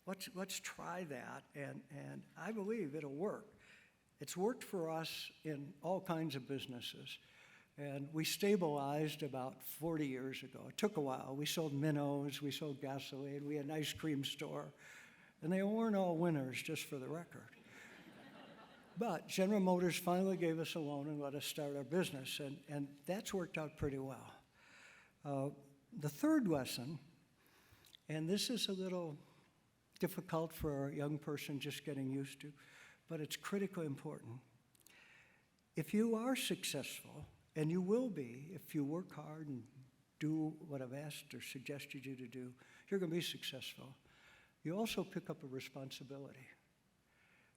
let's try that, and I believe it'll work. It's worked for us in all kinds of businesses. And we stabilized about 40 years ago. It took a while. We sold minnows, we sold gasoline, we had an ice cream store, and they weren't all winners, just for the record. But General Motors finally gave us a loan and let us start our business, and that's worked out pretty well. The third lesson, and this is a little difficult for a young person just getting used to, but it's critically important. If you are successful, and you will be if you work hard and do what I've asked or suggested you to do, you're going to be successful. You also pick up a responsibility.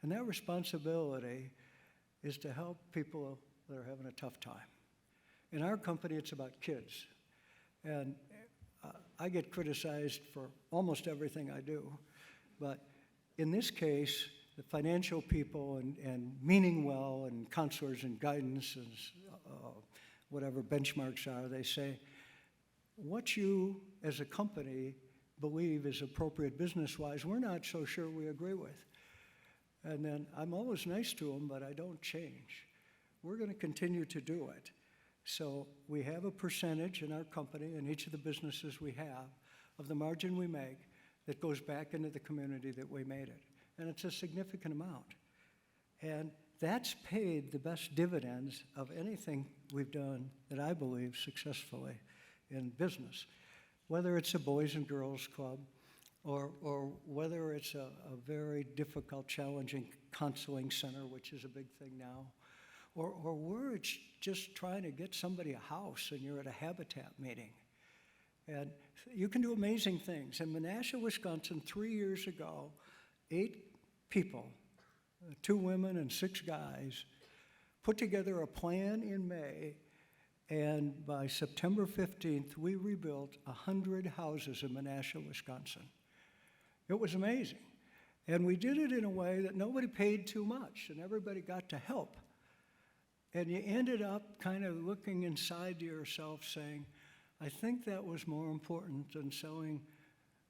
And that responsibility is to help people that are having a tough time. In our company, it's about kids. And I get criticized for almost everything I do. But in this case, the financial people and meaning well and counselors and guidance and whatever benchmarks are, they say, what you as a company believe is appropriate business-wise, we're not so sure we agree with. And then I'm always nice to them, but I don't change. We're going to continue to do it. So we have a percentage in our company, in each of the businesses we have, of the margin we make that goes back into the community that we made it. And it's a significant amount. And that's paid the best dividends of anything we've done that I believe successfully in business. Whether it's a Boys and Girls Club, or whether it's a very difficult, challenging counseling center, which is a big thing now, or where it's just trying to get somebody a house and you're at a Habitat meeting. And you can do amazing things. In Menasha, Wisconsin, 3 years ago, 8 people, 2 women and 6 guys, put together a plan in May, and by September 15th, we rebuilt 100 houses in Menasha, Wisconsin. It was amazing. And we did it in a way that nobody paid too much, and everybody got to help. And you ended up kind of looking inside to yourself saying, I think that was more important than selling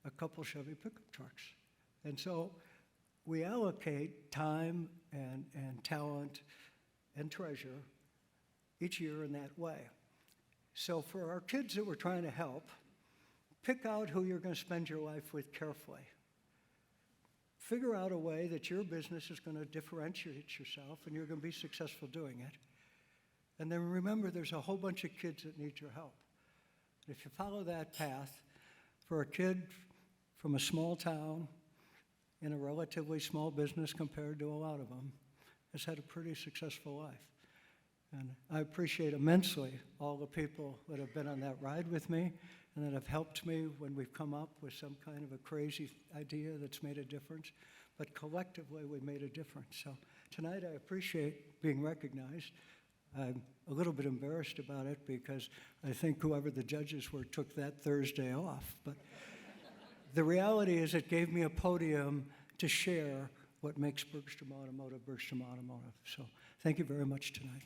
a couple Chevy pickup trucks. And so we allocate time and talent and treasure each year in that way. So for our kids that we're trying to help, pick out who you're going to spend your life with carefully. Figure out a way that your business is going to differentiate yourself and you're going to be successful doing it. And then remember, there's a whole bunch of kids that need your help. If you follow that path, for a kid from a small town in a relatively small business compared to a lot of them, has had a pretty successful life. And I appreciate immensely all the people that have been on that ride with me and that have helped me when we've come up with some kind of a crazy idea that's made a difference. But collectively, we made a difference. So tonight, I appreciate being recognized. I'm a little bit embarrassed about it because I think whoever the judges were took that Thursday off. But the reality is it gave me a podium to share what makes Bergstrom Automotive Bergstrom Automotive. So thank you very much tonight.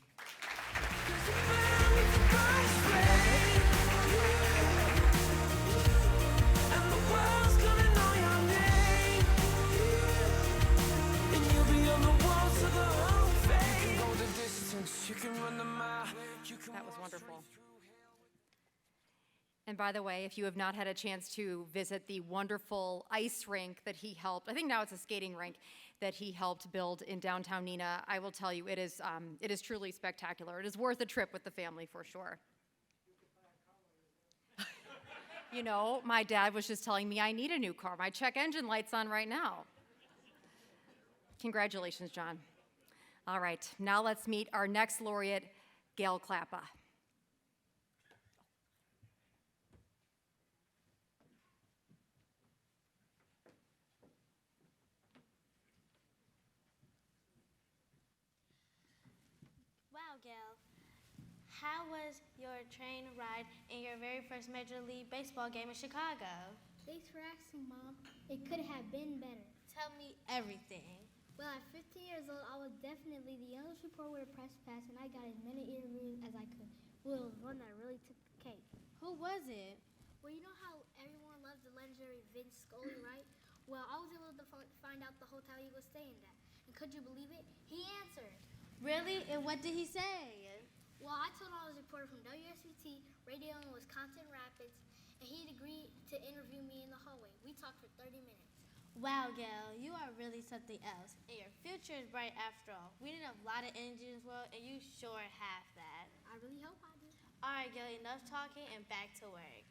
That was wonderful. And by the way, if you have not had a chance to visit the wonderful ice rink that he helped, I think now it's a skating rink that he helped build in downtown Neenah, I will tell you, it is truly spectacular. It is worth a trip with the family for sure. You know, my dad was just telling me I need a new car. My check engine light's on right now. Congratulations, John. All right, now let's meet our next laureate, Gail Klappa. Wow, Gail. How was your train ride in your very first Major League Baseball game in Chicago? Thanks for asking, Mom. It could have been better. Tell me everything. Well, at 15 years old, I was definitely the youngest reporter with a press pass, and I got as many interviews as I could. Well, it was one that really took the cake. Who was it? Well, you know how everyone loves the legendary Vince Scully, right? Well, I was able to find out the hotel he was staying at. And could you believe it? He answered. Really? And what did he say? Well, I told him I was a reporter from WSBT Radio in Wisconsin Rapids, and he'd agreed to interview me in the hallway. We talked for 30 minutes. Wow, Gail, you are really something else, and your future is bright after all. We need a lot of energy in this world, and you sure have that. I really hope I do. All right, Gail, enough talking and back to work.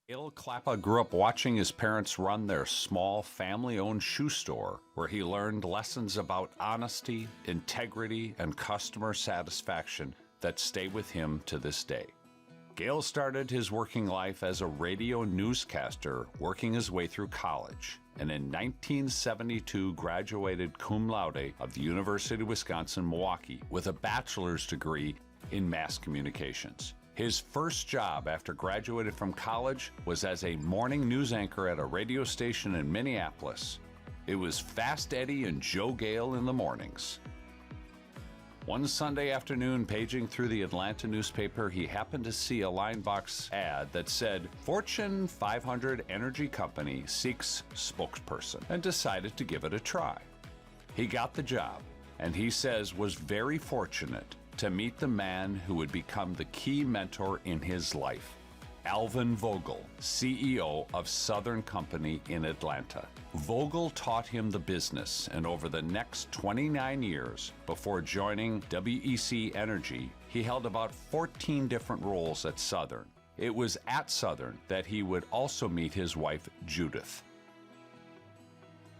Gail Klappa grew up watching his parents run their small family-owned shoe store, where he learned lessons about honesty, integrity, and customer satisfaction that stay with him to this day. Gail started his working life as a radio newscaster, working his way through college, and in 1972 graduated cum laude of the University of Wisconsin-Milwaukee with a bachelor's degree in mass communications. His first job after graduating from college was as a morning news anchor at a radio station in Minneapolis. It was Fast Eddie and Joe Gale in the mornings. One Sunday afternoon, paging through the Atlanta newspaper, he happened to see a line box ad that said, Fortune 500 Energy Company seeks spokesperson, and decided to give it a try. He got the job, and he says was very fortunate to meet the man who would become the key mentor in his life, Alvin Vogel, CEO of Southern Company in Atlanta. Vogel taught him the business, and over the next 29 years, before joining WEC Energy, he held about 14 different roles at Southern. It was at Southern that he would also meet his wife, Judith.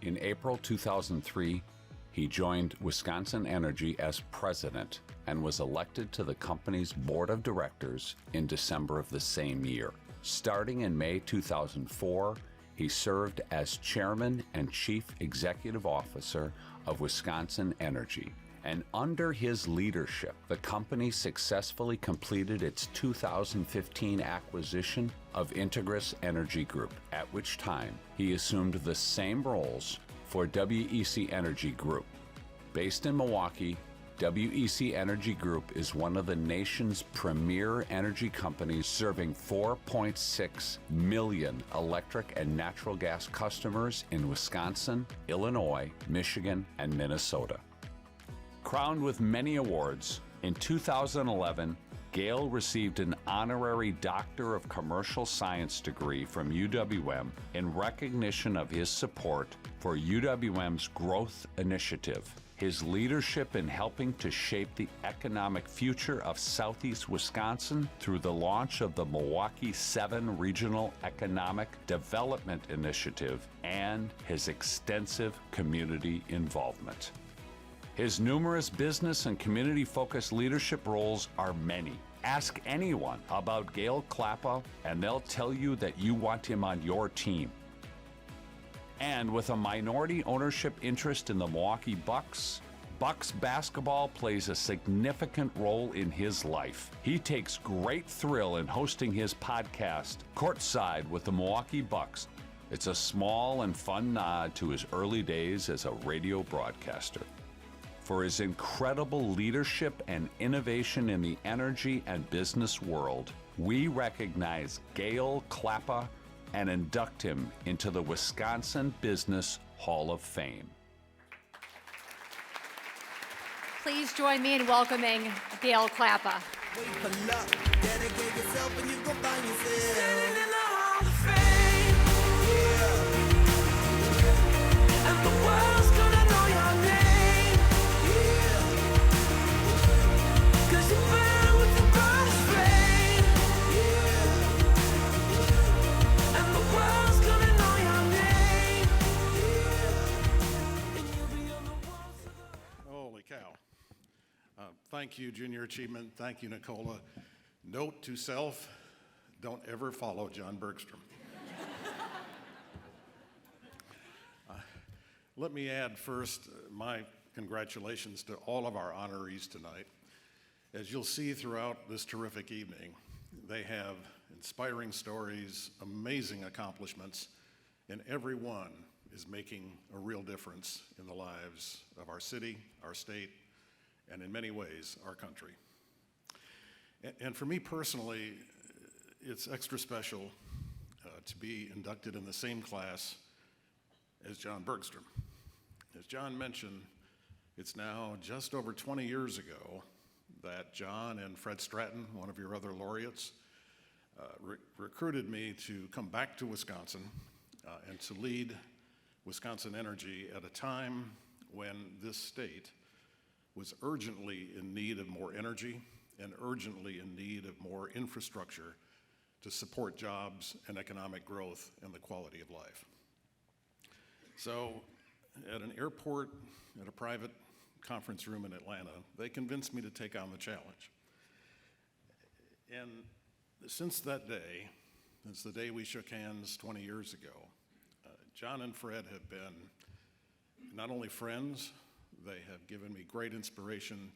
In April 2003, he joined Wisconsin Energy as president and was elected to the company's board of directors in December of the same year. Starting in May 2004, he served as chairman and chief executive officer of Wisconsin Energy. And under his leadership, the company successfully completed its 2015 acquisition of Integris Energy Group, at which time he assumed the same roles for WEC Energy Group. Based in Milwaukee, WEC Energy Group is one of the nation's premier energy companies, serving 4.6 million electric and natural gas customers in Wisconsin, Illinois, Michigan, and Minnesota. Crowned with many awards, in 2011, Gale received an honorary Doctor of Commercial Science degree from UWM in recognition of his support for UWM's growth initiative, his leadership in helping to shape the economic future of Southeast Wisconsin through the launch of the Milwaukee 7 Regional Economic Development Initiative, and his extensive community involvement. His numerous business and community-focused leadership roles are many. Ask anyone about Gail Klappa, and they'll tell you that you want him on your team. And with a minority ownership interest in the Milwaukee Bucks, Bucks basketball plays a significant role in his life. He takes great thrill in hosting his podcast, Courtside with the Milwaukee Bucks. It's a small and fun nod to his early days as a radio broadcaster. For his incredible leadership and innovation in the energy and business world, we recognize Gail Klappa and induct him into the Wisconsin Business Hall of Fame. Please join me in welcoming Gail Klappa. Wait for luck, dedicate yourself and you gon' find yourself. Standing in the Hall of Fame. And the world's gonna know your name. Cause you burn with the brightest flame. And the world's gonna know your name. And you'll be on the walls of the... Holy cow. Thank you, Junior Achievement. Thank you, Nicola. Note to self, don't ever follow John Bergstrom. Let me add first my congratulations to all of our honorees tonight. As you'll see throughout this terrific evening, they have inspiring stories, amazing accomplishments, and every one is making a real difference in the lives of our city, our state, and in many ways, our country. And for me personally, it's extra special to be inducted in the same class as John Bergstrom. As John mentioned, it's now just over 20 years ago that John and Fred Stratton, one of your other laureates, recruited me to come back to Wisconsin and to lead Wisconsin Energy at a time when this state was urgently in need of more energy and urgently in need of more infrastructure to support jobs and economic growth and the quality of life. So at an airport, at a private conference room in Atlanta, they convinced me to take on the challenge. And since that day, since the day we shook hands 20 years ago, John and Fred have been not only friends, they have given me great inspiration,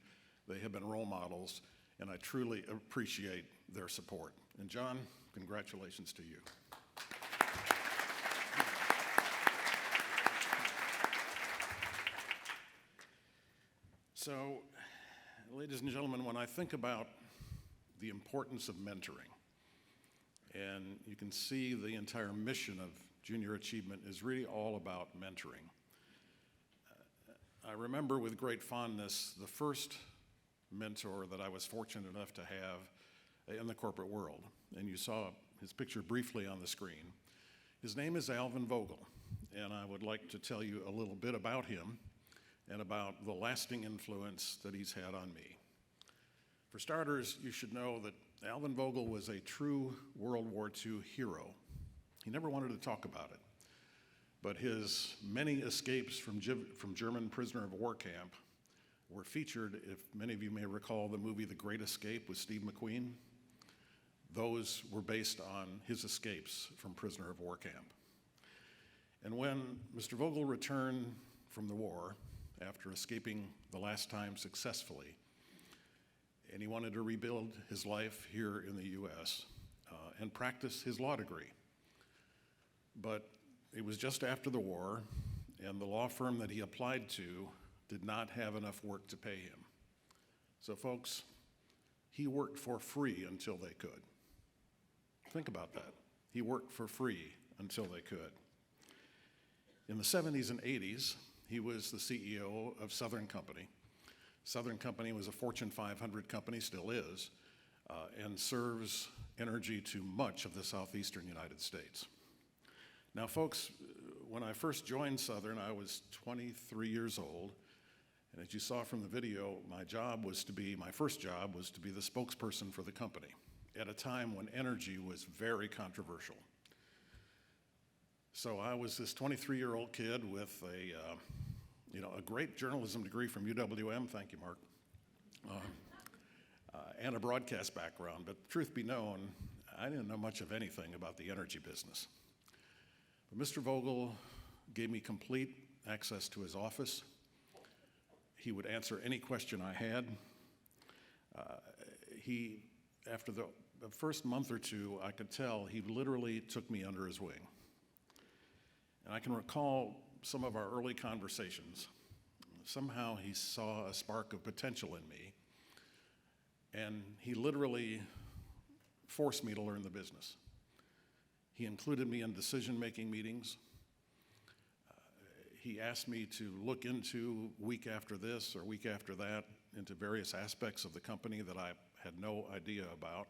they have been role models, and I truly appreciate their support. And John, congratulations to you. So, ladies and gentlemen, when I think about the importance of mentoring, and you can see the entire mission of Junior Achievement is really all about mentoring. I remember with great fondness the first mentor that I was fortunate enough to have in the corporate world, and you saw his picture briefly on the screen. His name is Alvin Vogel, and I would like to tell you a little bit about him and about the lasting influence that he's had on me. For starters, you should know that Alvin Vogel was a true World War II hero. He never wanted to talk about it, but his many escapes from German prisoner of war camp were featured, if many of you may recall the movie The Great Escape with Steve McQueen. Those were based on his escapes from prisoner of war camp. And when Mr. Vogel returned from the war, after escaping the last time successfully, and he wanted to rebuild his life here in the U.S. And practice his law degree. But it was just after the war, and the law firm that he applied to did not have enough work to pay him. So folks, he worked for free until they could. Think about that. He worked for free until they could. In the 70s and 80s, he was the CEO of Southern Company. Southern Company was a Fortune 500 company, still is, and serves energy to much of the southeastern United States. Now, folks, when I first joined Southern, I was 23 years old, and as you saw from the video, my first job was to be the spokesperson for the company at a time when energy was very controversial. So I was this 23-year-old kid with a great journalism degree from UWM, thank you, Mark, and a broadcast background. But truth be known, I didn't know much of anything about the energy business. But Mr. Vogel gave me complete access to his office. He would answer any question I had. After the first month or two, I could tell he literally took me under his wing. And I can recall some of our early conversations. Somehow he saw a spark of potential in me, and he literally forced me to learn the business. He included me in decision-making meetings. He asked me to look into, week after this or week after that, into various aspects of the company that I had no idea about.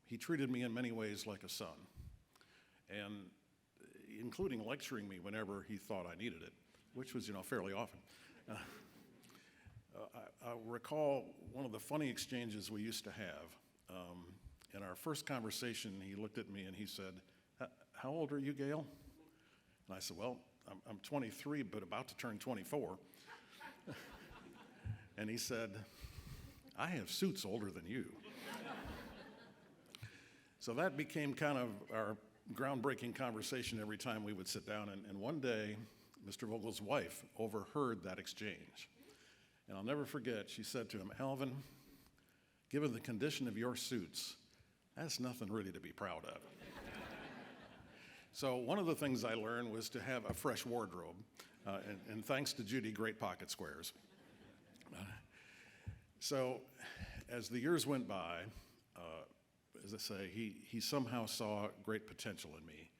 He treated me in many ways like a son, and including lecturing me whenever he thought I needed it, which was, fairly often. I recall one of the funny exchanges we used to have. In our first conversation, he looked at me and he said, "How old are you, Gail?" And I said, "Well, I'm 23, but about to turn 24. And he said, "I have suits older than you." So that became kind of our groundbreaking conversation every time we would sit down. And one day, Mr. Vogel's wife overheard that exchange. And I'll never forget, she said to him, "Alvin, given the condition of your suits, that's nothing really to be proud of." So one of the things I learned was to have a fresh wardrobe. And thanks to Judy, great pocket squares. So as the years went by, as I say, he somehow saw great potential in me.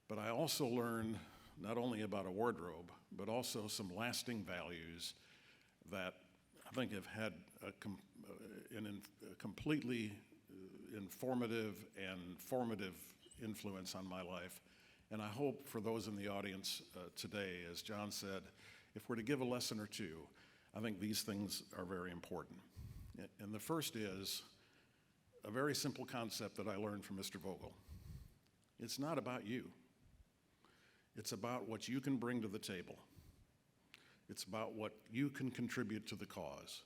But I also learned not only about a wardrobe, but also some lasting values that I think have had a completely informative and formative influence on my life. And I hope for those in the audience today, as John said, if we're to give a lesson or two, I think these things are very important. And the first is a very simple concept that I learned from Mr. Vogel. It's not about you. It's about what you can bring to the table. It's about what you can contribute to the cause.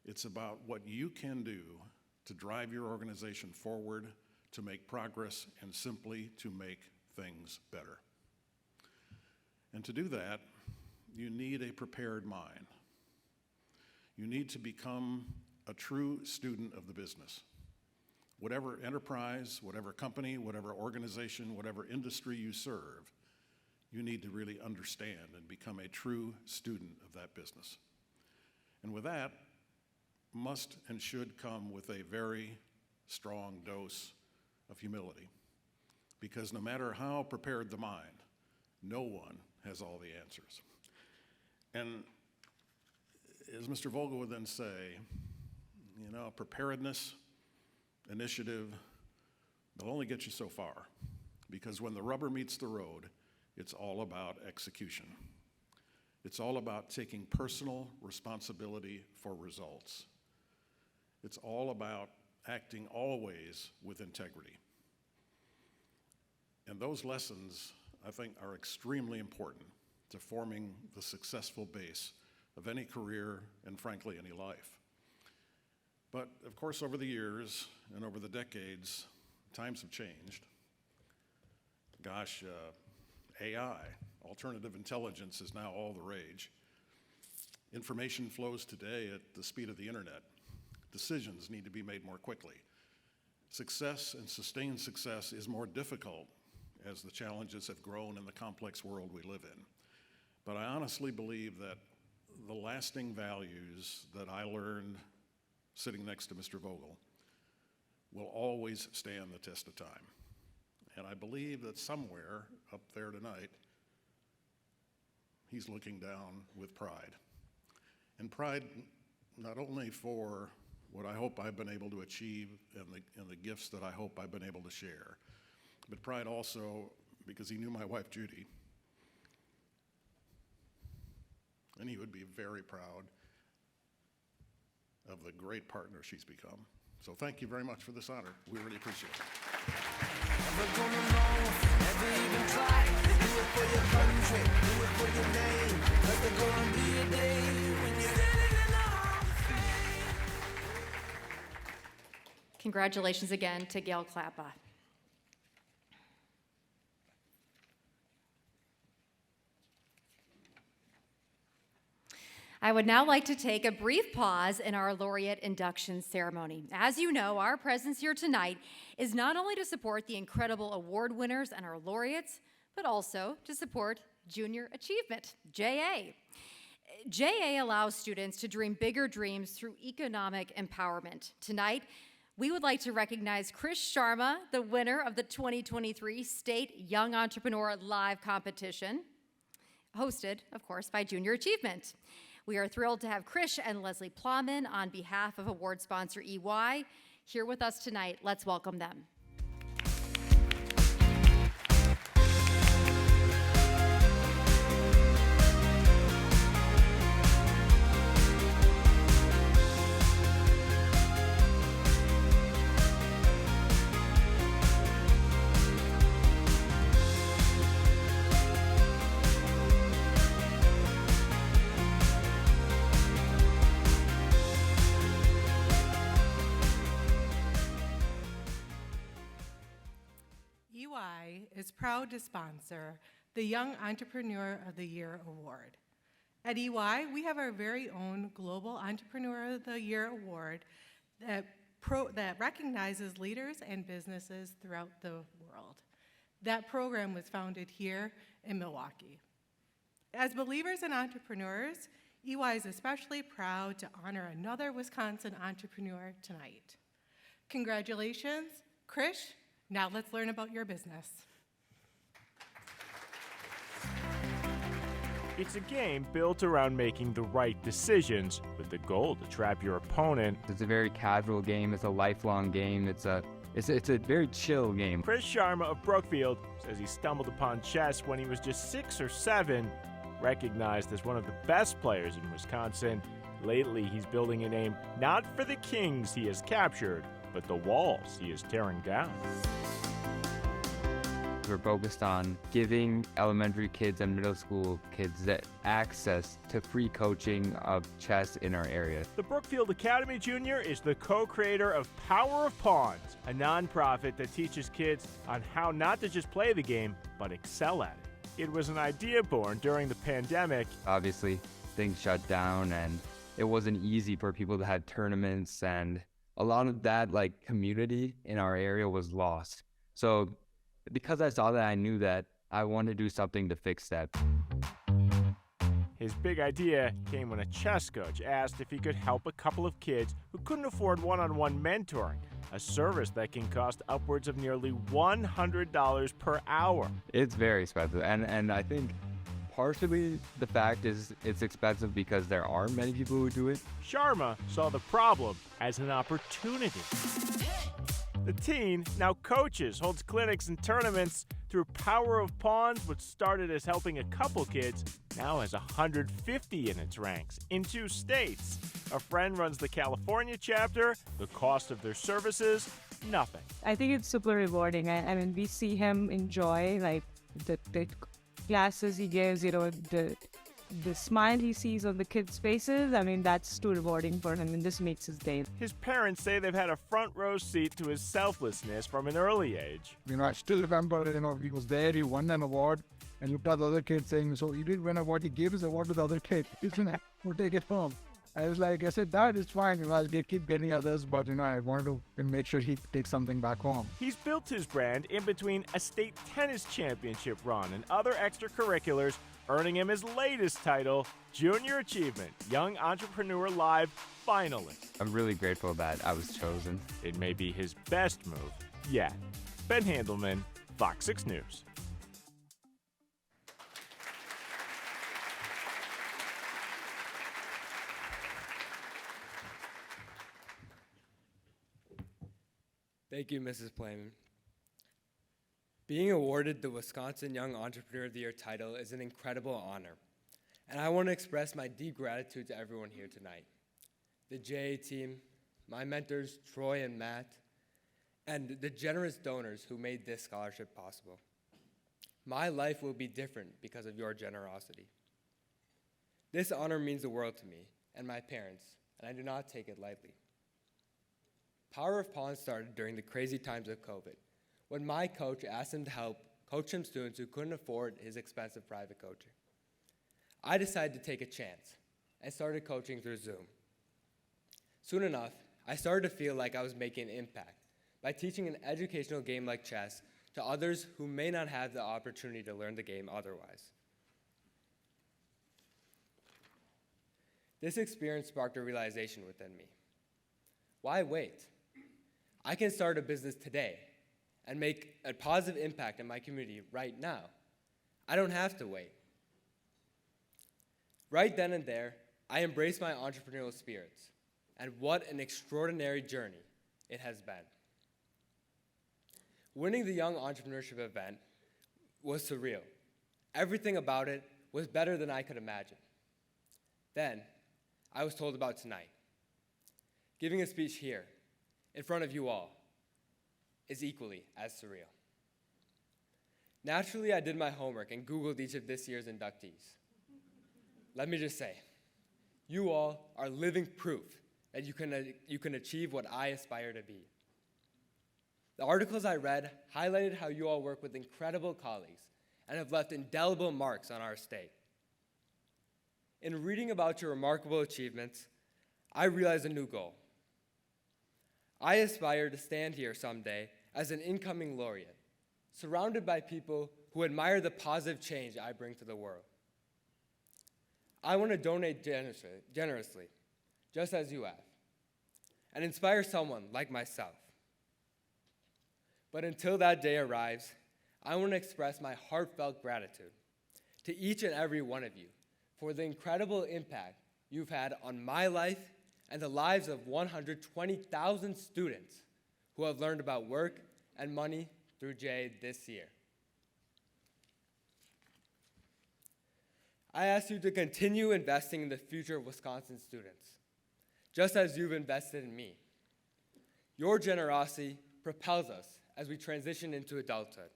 It's about what you can do to drive your organization forward, to make progress, and simply to make things better. And to do that, you need a prepared mind. You need to become a true student of the business. Whatever enterprise, whatever company, whatever organization, whatever industry you serve, you need to really understand and become a true student of that business. And with that, must and should come with a very strong dose of humility. Because no matter how prepared the mind, no one has all the answers. And as Mr. Vogel would then say, you know, preparedness, initiative, they'll only get you so far. Because when the rubber meets the road, it's all about execution. It's all about taking personal responsibility for results. It's all about acting always with integrity. And those lessons, I think, are extremely important to forming the successful base of any career and, frankly, any life. But, of course, over the years and over the decades, times have changed. Gosh, AI, alternative intelligence, is now all the rage. Information flows today at the speed of the internet. Decisions need to be made more quickly. Success and sustained success is more difficult as the challenges have grown in the complex world we live in. But I honestly believe that the lasting values that I learned sitting next to Mr. Vogel will always stand the test of time. And I believe that somewhere up there tonight, he's looking down with pride. And pride not only for what I hope I've been able to achieve and the gifts that I hope I've been able to share, but pride also because he knew my wife, Judy, and he would be very proud of the great partner she's become. So thank you very much for this honor. We really appreciate it. Never gonna know, never even try. Do it for your country, do it for your name. 'Cause there's gonna be a day when you're standing in the Hall of Fame. Congratulations again to Gail Klappa. I would now like to take a brief pause in our laureate induction ceremony. As you know, our presence here tonight is not only to support the incredible award winners and our laureates, but also to support Junior Achievement, JA. JA allows students to dream bigger dreams through economic empowerment. Tonight, we would like to recognize Chris Sharma, the winner of the 2023 State Young Entrepreneur Live Competition, hosted, of course, by Junior Achievement. We are thrilled to have Krish and Leslie Plowman on behalf of award sponsor EY here with us tonight. Let's welcome them. EY is proud to sponsor the Young Entrepreneur of the Year Award. At EY, we have our very own Global Entrepreneur of the Year Award that recognizes leaders and businesses throughout the world. That program was founded here in Milwaukee. As believers in entrepreneurs, EY is especially proud to honor another Wisconsin entrepreneur tonight. Congratulations, Krish. Now let's learn about your business. It's a game built around making the right decisions with the goal to trap your opponent. It's a very casual game. It's a lifelong game. It's a very chill game. Chris Sharma of Brookfield says he stumbled upon chess when he was just 6 or 7. Recognized as one of the best players in Wisconsin, lately he's building a name not for the kings he has captured, but the walls he is tearing down. We're focused on giving elementary kids and middle school kids that access to free coaching of chess in our area. The Brookfield Academy Junior is the co-creator of Power of Pawns, a nonprofit that teaches kids on how not to just play the game, but excel at it. It was an idea born during the pandemic. Obviously, things shut down and it wasn't easy for people to have tournaments, and a lot of that community in our area was lost. So because I saw that, I knew that I wanted to do something to fix that. His big idea came when a chess coach asked if he could help a couple of kids who couldn't afford one-on-one mentoring, a service that can cost upwards of nearly $100 per hour. It's very expensive, and I think partially the fact is it's expensive because there are many people who do it. Sharma saw the problem as an opportunity. The teen now coaches, holds clinics and tournaments through Power of Pawns, which started as helping a couple kids, now has 150 in its ranks in 2 states. A friend runs the California chapter. The cost of their services, nothing. I think it's super rewarding. I mean, we see him enjoy the classes he gives, the smile he sees on the kids' faces. I mean, that's too rewarding for him, and this makes his day. His parents say they've had a front row seat to his selflessness from an early age. I still remember, he was there, he won an award, and looked at the other kid saying, so you did win an award, he gave his award to the other kid. We'll take it home. I said, Dad, it's fine. I'll keep getting others, but, I wanted to make sure he takes something back home. He's built his brand in between a state tennis championship run and other extracurriculars, earning him his latest title, Junior Achievement Young Entrepreneur Live finalist. I'm really grateful that I was chosen. It may be his best move yet. Ben Handelman, Fox 6 News. Thank you, Mrs. Playman. Being awarded the Wisconsin Young Entrepreneur of the Year title is an incredible honor, and I want to express my deep gratitude to everyone here tonight. The JA team, my mentors, Troy and Matt, and the generous donors who made this scholarship possible. My life will be different because of your generosity. This honor means the world to me and my parents, and I do not take it lightly. Power of Pawns started during the crazy times of COVID, when my coach asked him to help coach some students who couldn't afford his expensive private coaching. I decided to take a chance and started coaching through Zoom. Soon enough, I started to feel like I was making an impact by teaching an educational game like chess to others who may not have the opportunity to learn the game otherwise. This experience sparked a realization within me. Why wait? I can start a business today and make a positive impact in my community right now. I don't have to wait. Right then and there, I embraced my entrepreneurial spirits, and what an extraordinary journey it has been. Winning the Young Entrepreneurship event was surreal. Everything about it was better than I could imagine. Then, I was told about tonight. Giving a speech here, in front of you all, is equally as surreal. Naturally, I did my homework and Googled each of this year's inductees. Let me just say, you all are living proof that you can achieve what I aspire to be. The articles I read highlighted how you all work with incredible colleagues and have left indelible marks on our state. In reading about your remarkable achievements, I realized a new goal. I aspire to stand here someday as an incoming laureate, surrounded by people who admire the positive change I bring to the world. I want to donate generously, just as you have, and inspire someone like myself. But until that day arrives, I want to express my heartfelt gratitude to each and every one of you for the incredible impact you've had on my life and the lives of 120,000 students who have learned about work and money through JA this year. I ask you to continue investing in the future of Wisconsin students, just as you've invested in me. Your generosity propels us as we transition into adulthood.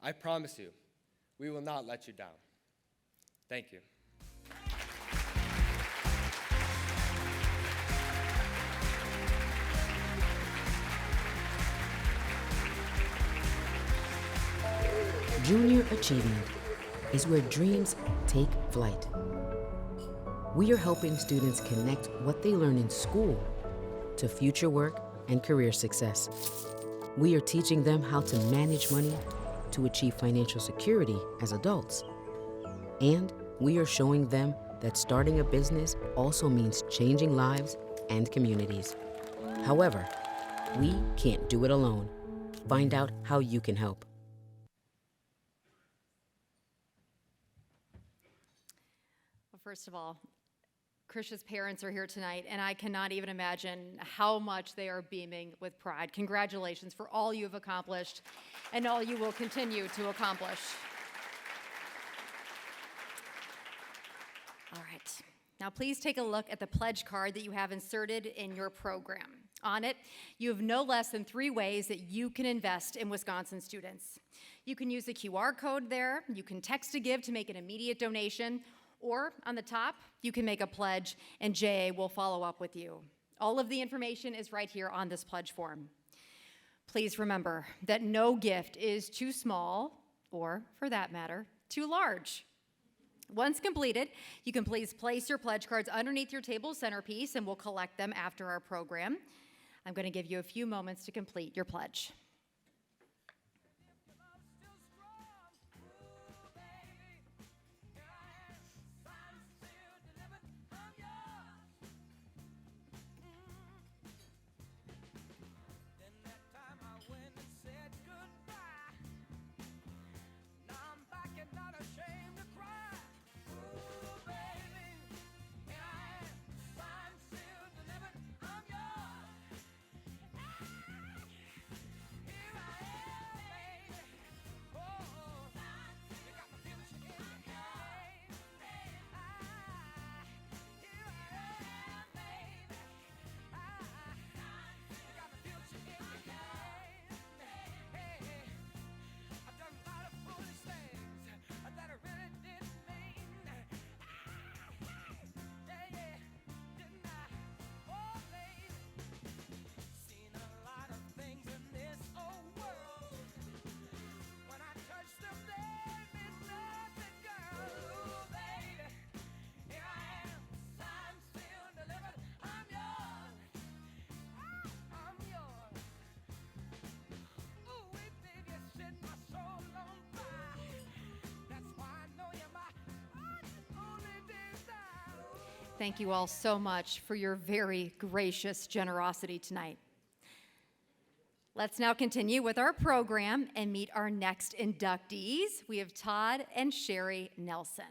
I promise you, we will not let you down. Thank you. Junior Achievement is where dreams take flight. We are helping students connect what they learn in school to future work and career success. We are teaching them how to manage money to achieve financial security as adults. And we are showing them that starting a business also means changing lives and communities. However, we can't do it alone. Find out how you can help. Well, first of all, Krish's parents are here tonight, and I cannot even imagine how much they are beaming with pride. Congratulations for all you have accomplished and all you will continue to accomplish. All right. Now, please take a look at the pledge card that you have inserted in your program. On it, you have no less than 3 ways that you can invest in Wisconsin students. You can use the QR code there, you can text to give to make an immediate donation, or on the top, you can make a pledge and JA will follow up with you. All of the information is right here on this pledge form. Please remember that no gift is too small, or for that matter, too large. Once completed, you can please place your pledge cards underneath your table centerpiece and we'll collect them after our program. I'm going to give you a few moments to complete your pledge. Thank you all so much for your very gracious generosity tonight. Let's now continue with our program and meet our next inductees. We have Todd and Sherry Nelson.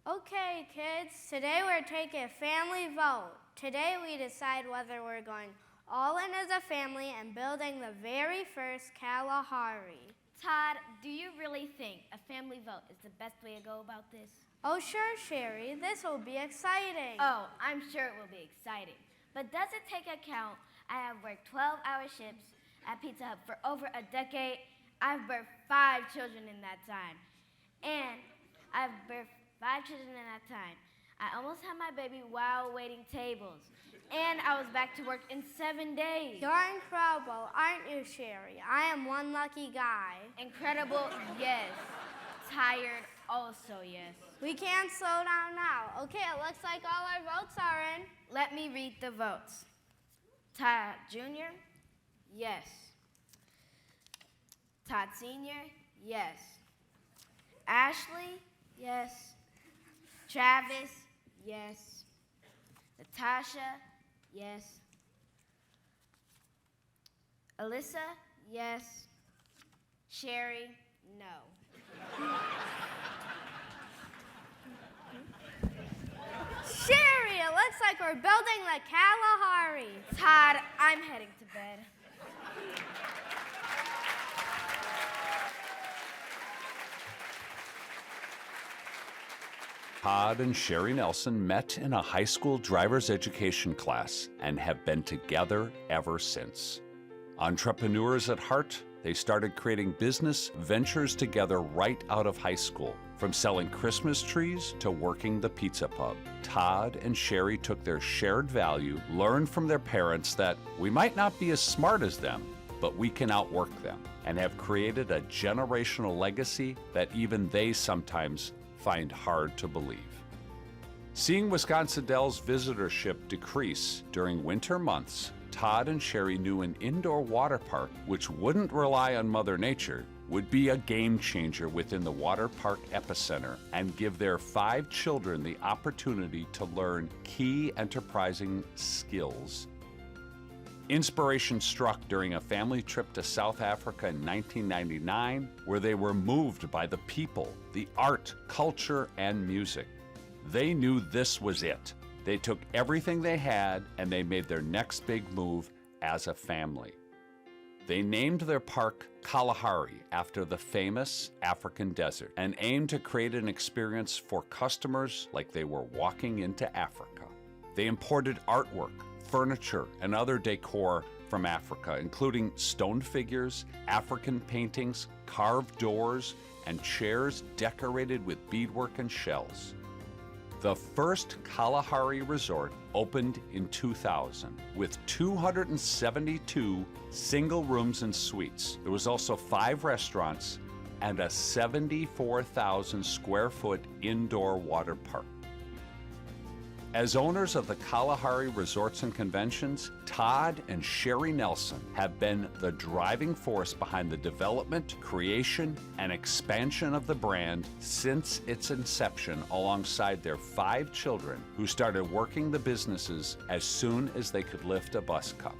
Okay, kids, today we're taking a family vote. Today we decide whether we're going all in as a family and building the very first Kalahari. Todd, do you really think a family vote is the best way to go about this? Oh, sure, Sherry. This will be exciting. Oh, I'm sure it will be exciting. But does it take account I have worked 12-hour shifts at Pizza Hut for over a decade? I've birthed 5 children in that time. And I've birthed 5 children in that time. I almost had my baby while waiting tables. And I was back to work in 7 days. You're incredible, aren't you, Sherry? I am one lucky guy. Incredible, yes. Tired, also, yes. We can't slow down now. Okay, it looks like all our votes are in. Let me read the votes. Todd Jr., yes. Todd Sr., yes. Ashley, yes. Travis, yes. Natasha, Yes. Alyssa, yes. Sherry, no. Sherry, it looks like we're building the Kalahari. Todd, I'm heading to bed. Todd and Sherry Nelson met in a high school driver's education class and have been together ever since. Entrepreneurs at heart, they started creating business ventures together right out of high school. From selling Christmas trees to working the pizza pub, Todd and Sherry took their shared value, learned from their parents that we might not be as smart as them, but we can outwork them, and have created a generational legacy that even they sometimes find hard to believe. Seeing Wisconsin Dells visitorship decrease during winter months, Todd and Sherry knew an indoor water park which wouldn't rely on Mother Nature would be a game changer within the water park epicenter and give their 5 children the opportunity to learn key enterprising skills. Inspiration struck during a family trip to South Africa in 1999, where they were moved by the people, the art, culture, and music. They knew this was it. They took everything they had and they made their next big move as a family. They named their park Kalahari after the famous African desert and aimed to create an experience for customers like they were walking into Africa. They imported artwork, furniture, and other decor from Africa, including stone figures, African paintings, carved doors, and chairs decorated with beadwork and shells. The first Kalahari resort opened in 2000 with 272 single rooms and suites. There was also 5 restaurants and a 74,000 square foot indoor water park. As owners of the Kalahari Resorts and Conventions, Todd and Sherry Nelson have been the driving force behind the development, creation, and expansion of the brand since its inception, alongside their 5 children who started working the businesses as soon as they could lift a bus cup.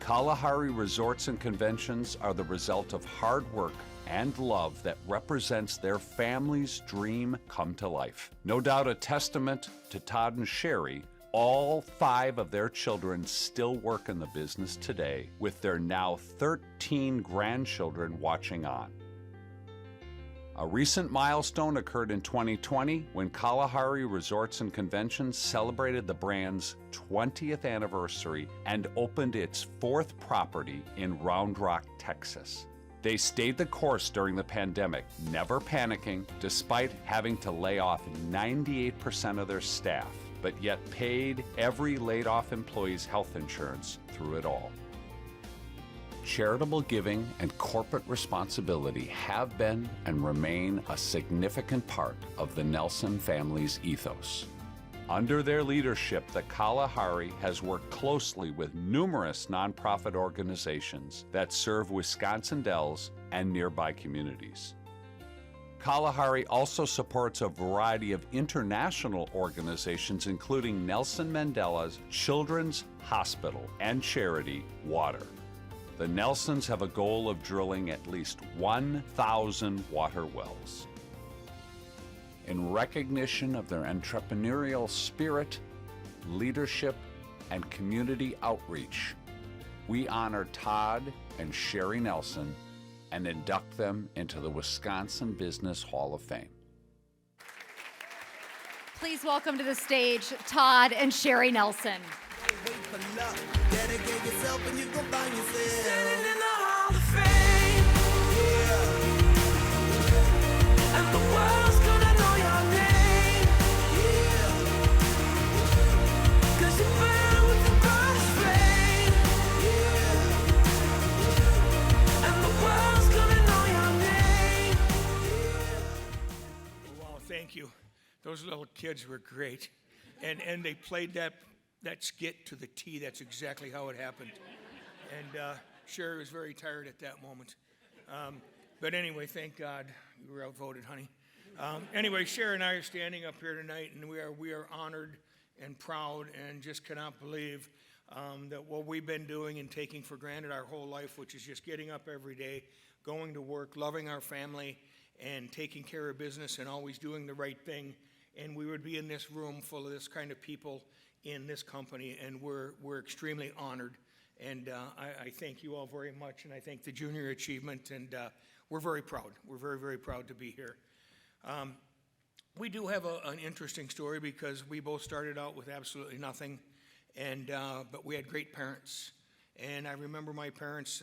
Kalahari Resorts and Conventions are the result of hard work and love that represents their family's dream come to life. No doubt a testament to Todd and Sherry. All 5 of their children still work in the business today, with their now 13 grandchildren watching on. A recent milestone occurred in 2020 when Kalahari Resorts and Conventions celebrated the brand's 20th anniversary and opened its 4th property in Round Rock, Texas. They stayed the course during the pandemic, never panicking, despite having to lay off 98% of their staff, but yet paid every laid-off employee's health insurance through it all. Charitable giving and corporate responsibility have been and remain a significant part of the Nelson family's ethos. Under their leadership, the Kalahari has worked closely with numerous nonprofit organizations that serve Wisconsin Dells and nearby communities. Kalahari also supports a variety of international organizations, including Nelson Mandela's Children's Hospital and charity, Water. The Nelsons have a goal of drilling at least 1,000 water wells. In recognition of their entrepreneurial spirit, leadership, and community outreach, we honor Todd and Sherry Nelson and induct them into the Wisconsin Business Hall of Fame. Please welcome to the stage Todd and Sherry Nelson. Wait for luck. Dedicate yourself and you go find yourself. Standing in the Hall of Fame. Yeah. And the world's gonna know your name. Yeah. 'Cause you burn with the brightest flame. Yeah. And the world's gonna know your name. Well, thank you. Those little kids were great. And they played that skit to the T. That's exactly how it happened. And Sherry was very tired at that moment. But anyway, thank God you were outvoted, honey. Anyway, Sherry and I are standing up here tonight, and we are honored and proud and just cannot believe that what we've been doing and taking for granted our whole life, which is just getting up every day, going to work, loving our family, and taking care of business and always doing the right thing. And we would be in this room full of this kind of people in this company, and we're extremely honored. And I thank you all very much, and I thank the Junior Achievement, and we're very proud. We're very, very proud to be here. We do have an interesting story because we both started out with absolutely nothing, and but we had great parents. And I remember my parents,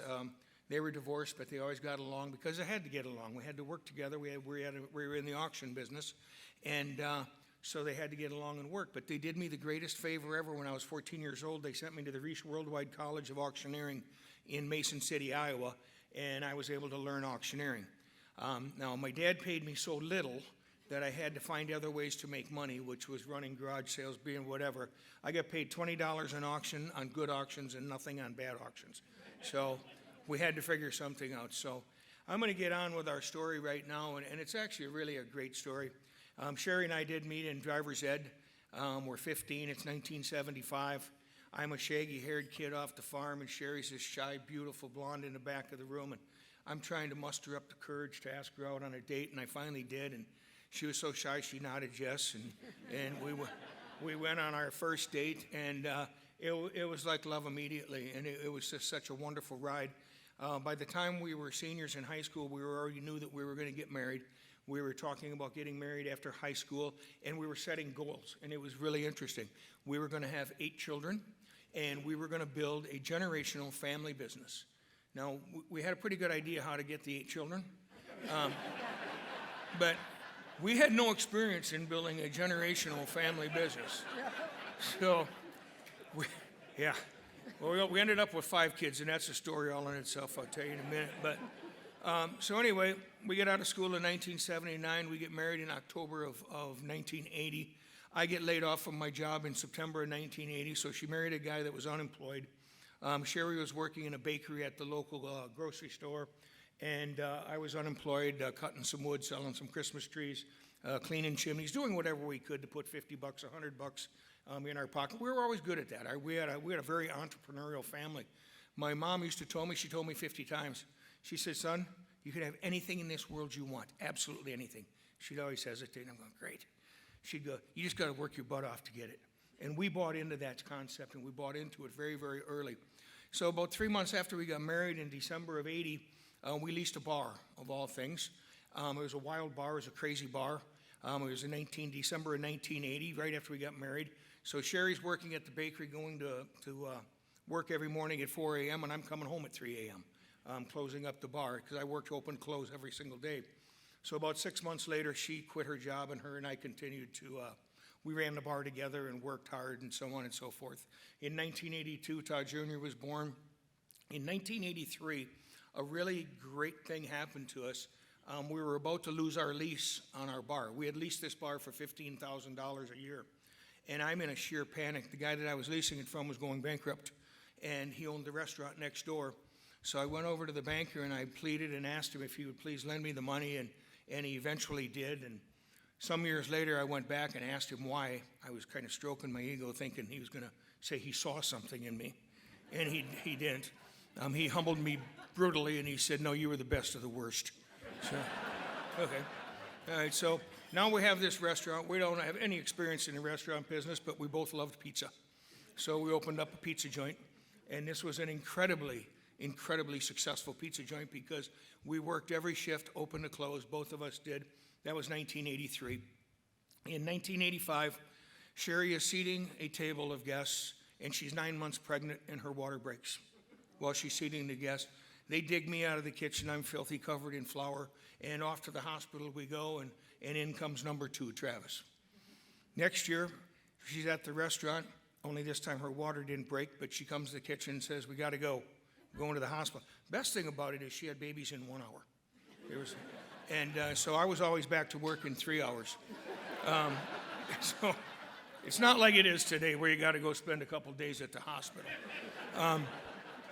they were divorced, but they always got along because they had to get along. We had to work together. We were in the auction business, and so they had to get along and work. But they did me the greatest favor ever. When I was 14 years old, they sent me to the Reese Worldwide College of Auctioneering in Mason City, Iowa, and I was able to learn auctioneering. Now, my dad paid me so little that I had to find other ways to make money, which was running garage sales, being whatever. I got paid $20 an auction on good auctions and nothing on bad auctions. So we had to figure something out. So I'm going to get on with our story right now, and it's actually really a great story. Sherry and I did meet in driver's ed. We're 15, it's 1975. I'm a shaggy-haired kid off the farm, and Sherry's this shy, beautiful blonde in the back of the room, and I'm trying to muster up the courage to ask her out on a date, and I finally did, and she was so shy she nodded yes, and we went on our first date, and it was like love immediately, and it was just such a wonderful ride. By the time we were seniors in high school, we already knew that we were going to get married. We were talking about getting married after high school, and we were setting goals, and it was really interesting. We were going to have 8 children, and we were going to build a generational family business. Now, we had a pretty good idea how to get the 8 children, but we had no experience in building a generational family business. So, we ended up with 5 kids, and that's a story all in itself, I'll tell you in a minute. But so anyway, we get out of school in 1979. We get married in October of 1980. I get laid off from my job in September of 1980, so she married a guy that was unemployed. Sherry was working in a bakery at the local grocery store, and I was unemployed, cutting some wood, selling some Christmas trees, cleaning chimneys, doing whatever we could to put $50, $100 in our pocket. We were always good at that. We had a very entrepreneurial family. My mom used to tell me, she told me 50 times, she said, son, you can have anything in this world you want, absolutely anything. She'd always hesitate, and I'm going, great. She'd go, you just got to work your butt off to get it. And we bought into that concept, and we bought into it very, very early. So about 3 months after we got married in December of 80, we leased a bar, of all things. It was a wild bar, it was a crazy bar. It was in December of 1980, right after we got married. So Sherry's working at the bakery, going to work every morning at 4 a.m., and I'm coming home at 3 a.m., closing up the bar, because I worked open, close every single day. So about 6 months later, she quit her job, and her and I continued to, we ran the bar together and worked hard and so on and so forth. In 1982, Todd Jr. was born. In 1983, a really great thing happened to us. We were about to lose our lease on our bar. We had leased this bar for $15,000 a year, and I'm in a sheer panic. The guy that I was leasing it from was going bankrupt, and he owned the restaurant next door. So I went over to the banker, and I pleaded and asked him if he would please lend me the money, and he eventually did. And some years later, I went back and asked him why. I was kind of stroking my ego, thinking he was going to say he saw something in me, and he didn't. He humbled me brutally, and he said, no, you were the best of the worst. So, okay. All right, so now we have this restaurant. We don't have any experience in the restaurant business, but we both loved pizza. So we opened up a pizza joint, and this was an incredibly successful pizza joint because we worked every shift, open to close. Both of us did. That was 1983. In 1985, Sherry is seating a table of guests, and she's 9 months pregnant, and her water breaks while she's seating the guests. They dig me out of the kitchen. I'm filthy, covered in flour, and off to the hospital we go, and in comes number 2, Travis. Next year, she's at the restaurant, only this time her water didn't break, but she comes to the kitchen and says, we got to go. We're going to the hospital. Best thing about it is she had babies in 1 hour. So I was always back to work in 3 hours. So it's not like it is today where you got to go spend a couple days at the hospital.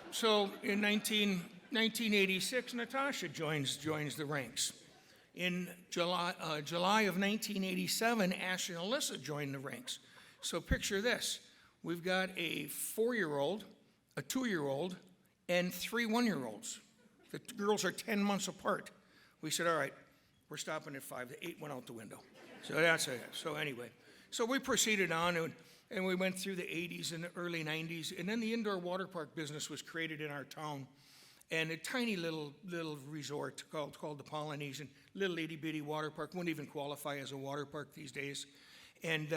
So in 1986, Natasha joins the ranks. In July of 1987, Ash and Alyssa joined the ranks. So picture this. We've got a 4-year-old, a 2-year-old, and 3 1-year-olds. The girls are 10 months apart. We said, all right, we're stopping at 5. The 8 went out the window. So that's it. So anyway, so we proceeded on, and we went through the 80s and the early 90s, and then the indoor water park business was created in our town. And a tiny little resort called the Polynesian, little itty-bitty water park, wouldn't even qualify as a water park these days. And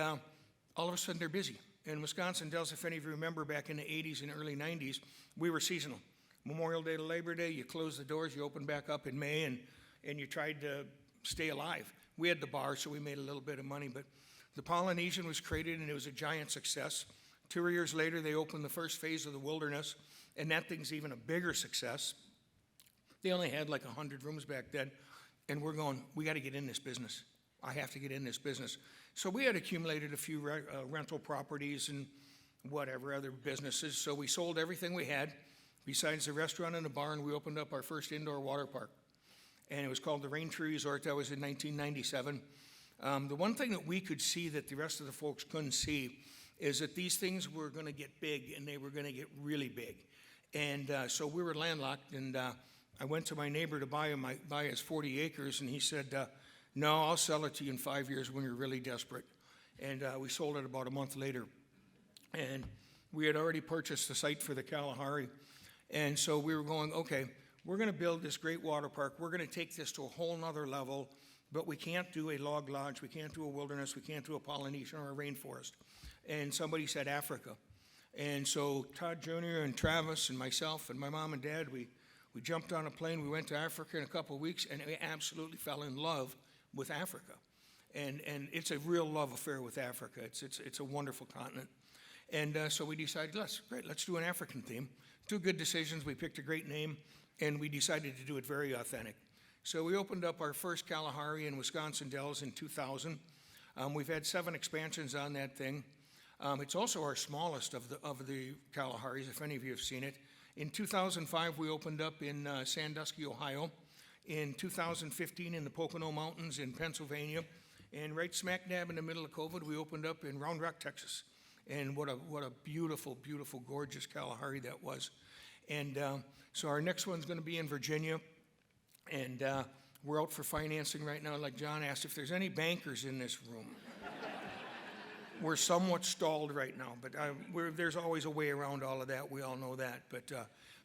all of a sudden, they're busy. In Wisconsin Dells, if any of you remember back in the 80s and early 90s, we were seasonal. Memorial Day to Labor Day, you close the doors, you open back up in May, and you tried to stay alive. We had the bar, so we made a little bit of money, but the Polynesian was created, and it was a giant success. 2 years later, they opened the first phase of the Wilderness, and that thing's even a bigger success. They only had like 100 rooms back then, and we're going, we got to get in this business. I have to get in this business. So we had accumulated a few rental properties and whatever, other businesses, so we sold everything we had. Besides the restaurant and the barn, we opened up our first indoor water park, and it was called the Raintree Resort. That was in 1997. The one thing that we could see that the rest of the folks couldn't see is that these things were going to get big, and they were going to get really big. And so we were landlocked, and I went to my neighbor to buy his 40 acres, and he said, no, I'll sell it to you in 5 years when you're really desperate. And we sold it about a month later. And we had already purchased the site for the Kalahari. And so we were going, okay, we're going to build this great water park. We're going to take this to a whole nother level, but we can't do a log lodge. We can't do a wilderness. We can't do a Polynesian or a rainforest. And somebody said Africa. And so Todd Jr. and Travis and myself and my mom and dad, we jumped on a plane. We went to Africa in a couple of weeks, and we absolutely fell in love with Africa. And it's a real love affair with Africa. It's a wonderful continent. And so we decided, let's do an African theme. 2 good decisions. We picked a great name, and we decided to do it very authentic. So we opened up our first Kalahari in Wisconsin Dells in 2000. We've had 7 expansions on that thing. It's also our smallest of the Kalaharis, if any of you have seen it. In 2005, we opened up in Sandusky, Ohio. In 2015, in the Pocono Mountains in Pennsylvania. And right smack dab in the middle of COVID, we opened up in Round Rock, Texas. And what a beautiful, beautiful, gorgeous Kalahari that was. And so our next one's going to be in Virginia. And we're out for financing right now. Like John asked if there's any bankers in this room. We're somewhat stalled right now, but there's always a way around all of that. We all know that. But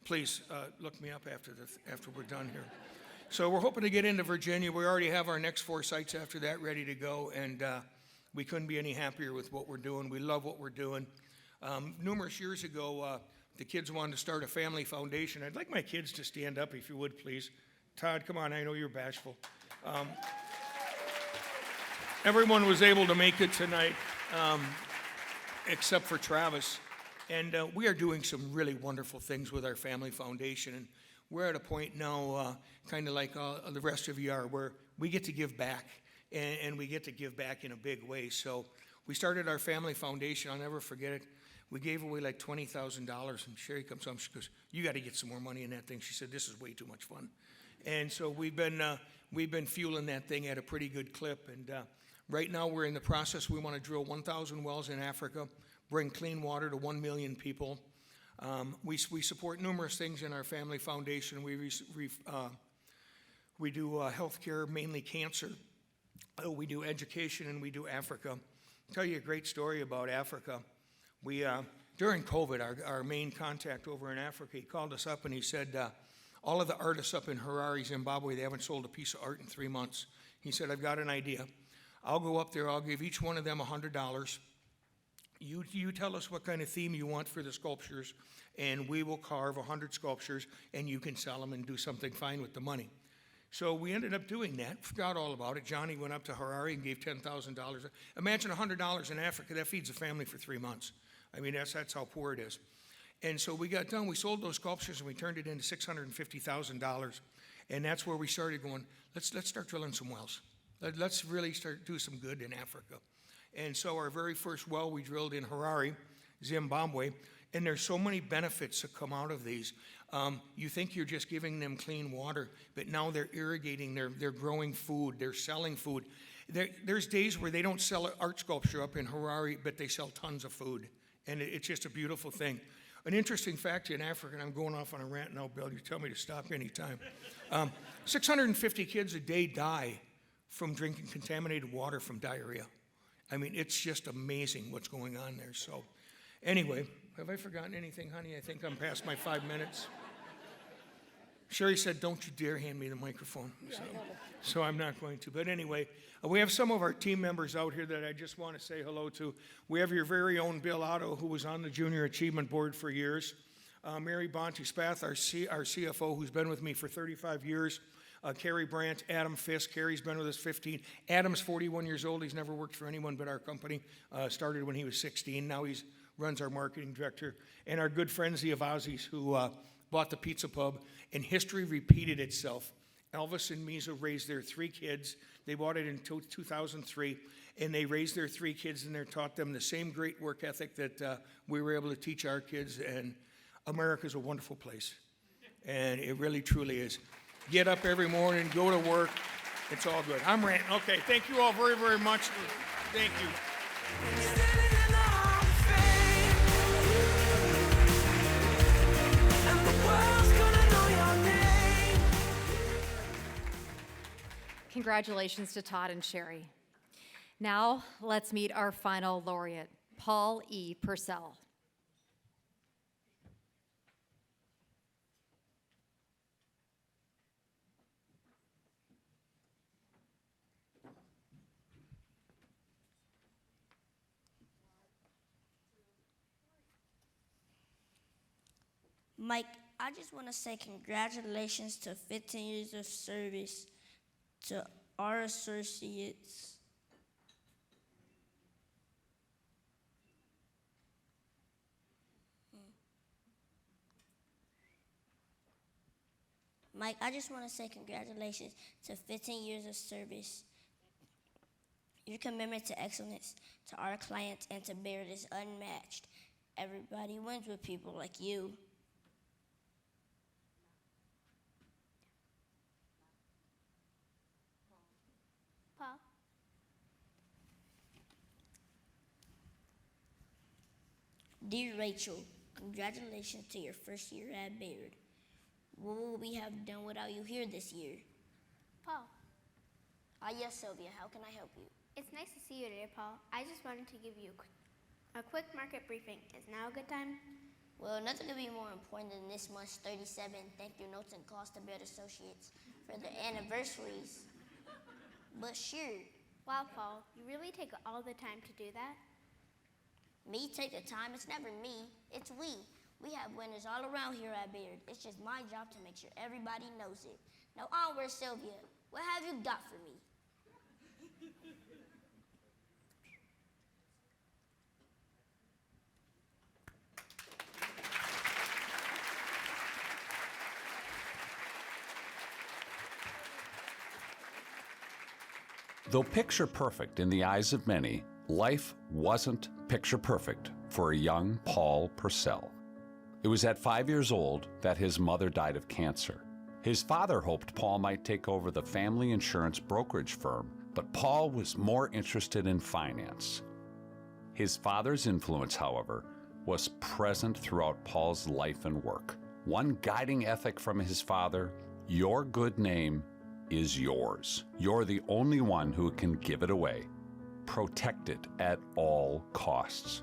please look me up after we're done here. So we're hoping to get into Virginia. We already have our next 4 sites after that ready to go, and we couldn't be any happier with what we're doing. We love what we're doing. Numerous years ago, the kids wanted to start a family foundation. I'd like my kids to stand up, if you would, please. Todd, come on, I know you're bashful. Everyone was able to make it tonight, except for Travis. And we are doing some really wonderful things with our family foundation. And we're at a point now, kind of like the rest of you are, where we get to give back, and we get to give back in a big way. So we started our family foundation. I'll never forget it. We gave away like $20,000, and Sherry comes home. She goes, "You got to get some more money in that thing." She said, "This is way too much fun." And so we've been fueling that thing at a pretty good clip. And right now we're in the process. We want to drill 1,000 wells in Africa, bring clean water to 1 million people. We support numerous things in our family foundation. We do health care, mainly cancer. We do education, and we do Africa. I'll tell you a great story about Africa. During COVID, our main contact over in Africa, he called us up and he said, all of the artists up in Harare, Zimbabwe, they haven't sold a piece of art in 3 months. He said, I've got an idea. I'll go up there, I'll give each one of them $100. You tell us what kind of theme you want for the sculptures, and we will carve 100 sculptures, and you can sell them and do something fine with the money. So we ended up doing that, forgot all about it. Johnny went up to Harare and gave $10,000. Imagine $100 in Africa, that feeds a family for 3 months. I mean, that's how poor it is. And so we got done, we sold those sculptures, and we turned it into $650,000. And that's where we started going, let's start drilling some wells. Let's really start do some good in Africa. And so our very first well we drilled in Harare, Zimbabwe, and there's so many benefits that come out of these. You think you're just giving them clean water, but now they're irrigating, they're growing food, they're selling food. There's days where they don't sell art sculpture up in Harare, but they sell tons of food. And it's just a beautiful thing. An interesting fact in Africa, and I'm going off on a rant now, Bill, you tell me to stop anytime. 650 kids a day die from drinking contaminated water from diarrhea. I mean, it's just amazing what's going on there. So anyway, have I forgotten anything, honey? I think I'm past my 5 minutes. Sherry said, don't you dare hand me the microphone. So I'm not going to. But anyway, we have some of our team members out here that I just want to say hello to. We have your very own Bill Otto, who was on the Junior Achievement Board for years. Mary Bonte-Spath, our CFO, who's been with me for 35 years. Carrie Brandt, Adam Fisk. Carrie's been with us 15. Adam's 41 years old. He's never worked for anyone but our company. Started when he was 16. Now he runs our marketing director. And our good friends, the Avazis, who bought the Pizza Pub. And history repeated itself. Elvis and Misa raised their 3 kids. They bought it in 2003. And they raised their 3 kids, and they taught them the same great work ethic that we were able to teach our kids. And America's a wonderful place. And it really, truly is. Get up every morning, go to work. It's all good. I'm ranting. Okay, thank you all very, very much. Thank you. Congratulations to Todd and Sherry. Now, let's meet our final laureate, Paul E. Purcell. Mike, I just want to say congratulations to 15 years of service to our associates. Mike, I just want to say congratulations to 15 years of service. Your commitment to excellence to our clients and to Baird is unmatched. Everybody wins with people like you. Paul? Dear Rachel, congratulations to your first year at Baird. What would we have done without you here this year? Paul? Yes, Sylvia, how can I help you? It's nice to see you today, Paul. I just wanted to give you a quick market briefing. Is now a good time? Well, nothing could be more important than this month's 37 thank you notes and calls to Baird Associates for their anniversaries. But sure. Wow, Paul, you really take all the time to do that? Me take the time? It's never me, it's we. We have winners all around here at Baird. It's just my job to make sure everybody knows it. Now onward, Sylvia. What have you got for me? Though picture perfect in the eyes of many, life wasn't picture perfect for a young Paul Purcell. It was at 5 years old that his mother died of cancer. His father hoped Paul might take over the family insurance brokerage firm, but Paul was more interested in finance. His father's influence, however, was present throughout Paul's life and work. One guiding ethic from his father: your good name is yours. You're the only one who can give it away. Protect it at all costs.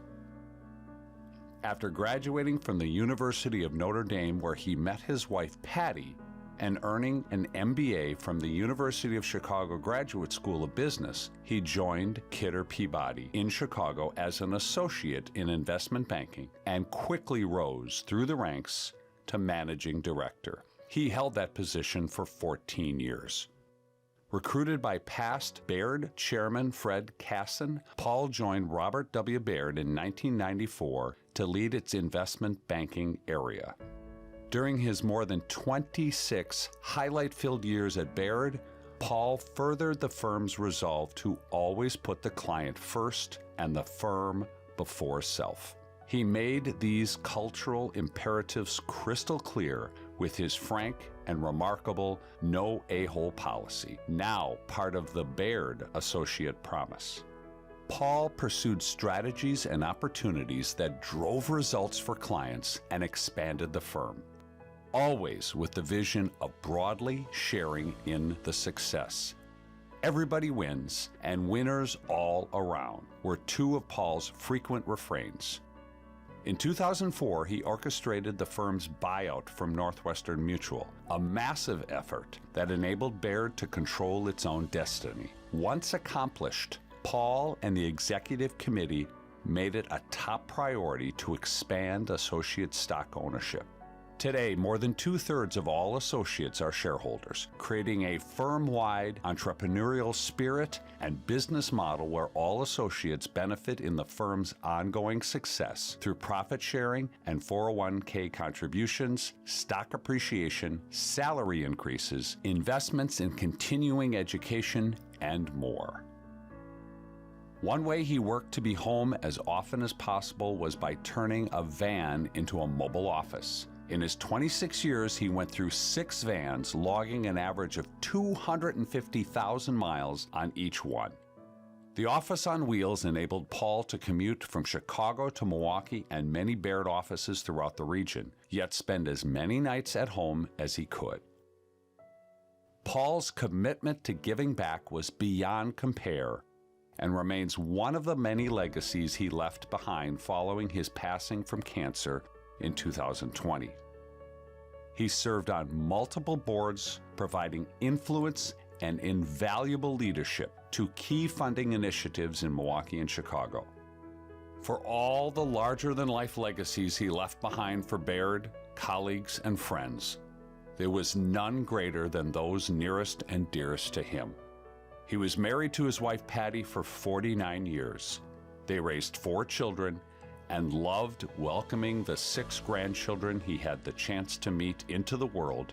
After graduating from the University of Notre Dame, where he met his wife Patty, and earning an MBA from the University of Chicago Graduate School of Business, he joined Kidder Peabody in Chicago as an associate in investment banking and quickly rose through the ranks to managing director. He held that position for 14 years. Recruited by past Baird chairman Fred Casson, Paul joined Robert W. Baird in 1994 to lead its investment banking area. During his more than 26 highlight-filled years at Baird, Paul furthered the firm's resolve to always put the client first and the firm before self. He made these cultural imperatives crystal clear with his frank and remarkable no a-hole policy, now part of the Baird Associate Promise. Paul pursued strategies and opportunities that drove results for clients and expanded the firm, always with the vision of broadly sharing in the success. Everybody wins, and winners all around were two of Paul's frequent refrains. In 2004, he orchestrated the firm's buyout from Northwestern Mutual, a massive effort that enabled Baird to control its own destiny. Once accomplished, Paul and the executive committee made it a top priority to expand associate stock ownership. Today, more than 2/3 of all associates are shareholders, creating a firm-wide entrepreneurial spirit and business model where all associates benefit in the firm's ongoing success through profit sharing and 401k contributions, stock appreciation, salary increases, investments in continuing education, and more. One way he worked to be home as often as possible was by turning a van into a mobile office. In his 26 years, he went through 6 vans, logging an average of 250,000 miles on each one. The office on wheels enabled Paul to commute from Chicago to Milwaukee and many Baird offices throughout the region, yet spend as many nights at home as he could. Paul's commitment to giving back was beyond compare and remains one of the many legacies he left behind following his passing from cancer in 2020. He served on multiple boards, providing influence and invaluable leadership to key funding initiatives in Milwaukee and Chicago. For all the larger-than-life legacies he left behind for Baird, colleagues, and friends, there was none greater than those nearest and dearest to him. He was married to his wife Patty for 49 years. They raised 4 children and loved welcoming the 6 grandchildren he had the chance to meet into the world,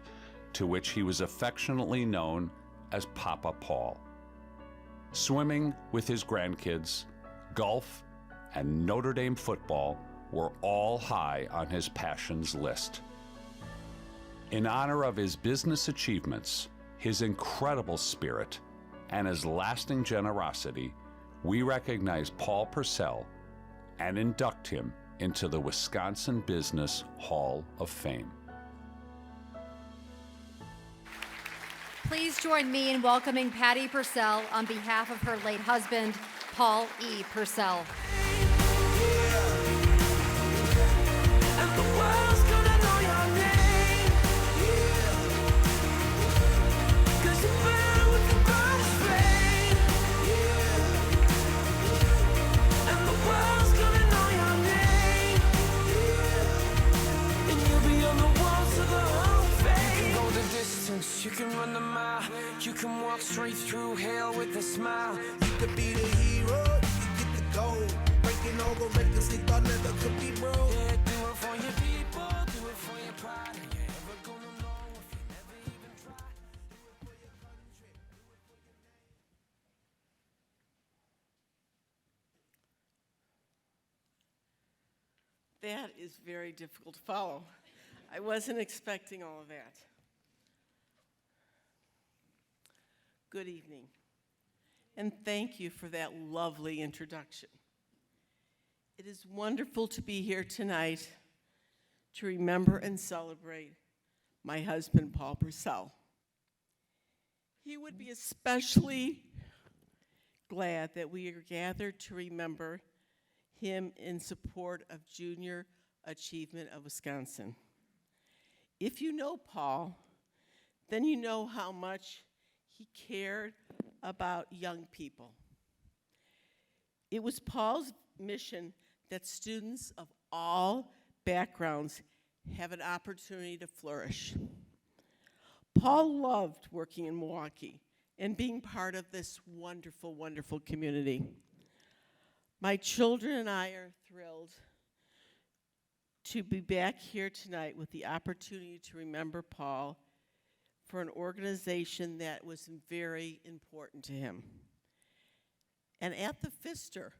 to which he was affectionately known as Papa Paul. Swimming with his grandkids, golf, and Notre Dame football were all high on his passions list. In honor of his business achievements, his incredible spirit, and his lasting generosity, we recognize Paul Purcell and induct him into the Wisconsin Business Hall of Fame. Please join me in welcoming Patty Purcell on behalf of her late husband, Paul E. Purcell. You can run the mile, you can walk straight through hell with a smile. You could be the hero, you could get the gold. Breaking over records they thought never could be broke. Yeah, do it for your people, do it for your pride. And you're ever gonna know if you never even try. Do it for your country, do it for your name. That is very difficult to follow. I wasn't expecting all of that. Good evening, and thank you for that lovely introduction. It is wonderful to be here tonight to remember and celebrate my husband, Paul Purcell. He would be especially glad that we are gathered to remember him in support of Junior Achievement of Wisconsin. If you know Paul, then you know how much he cared about young people. It was Paul's mission that students of all backgrounds have an opportunity to flourish. Paul loved working in Milwaukee and being part of this wonderful, wonderful community. My children and I are thrilled to be back here tonight with the opportunity to remember Paul for an organization that was very important to him. And at the Pfister,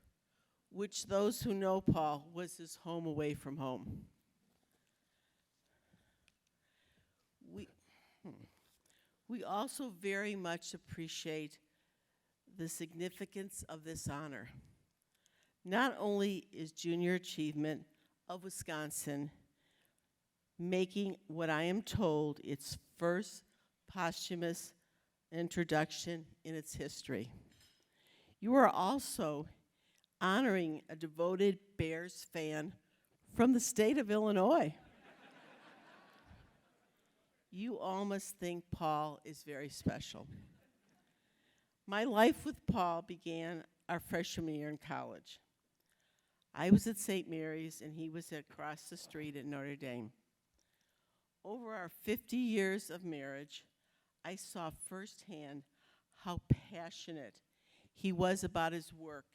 which those who know Paul was his home away from home. We also very much appreciate the significance of this honor. Not only is Junior Achievement of Wisconsin making what I am told its first posthumous introduction in its history, you are also honoring a devoted Bears fan from the state of Illinois. You all must think Paul is very special. My life with Paul began our freshman year in college. I was at St. Mary's and he was across the street at Notre Dame. Over our 50 years of marriage, I saw firsthand how passionate he was about his work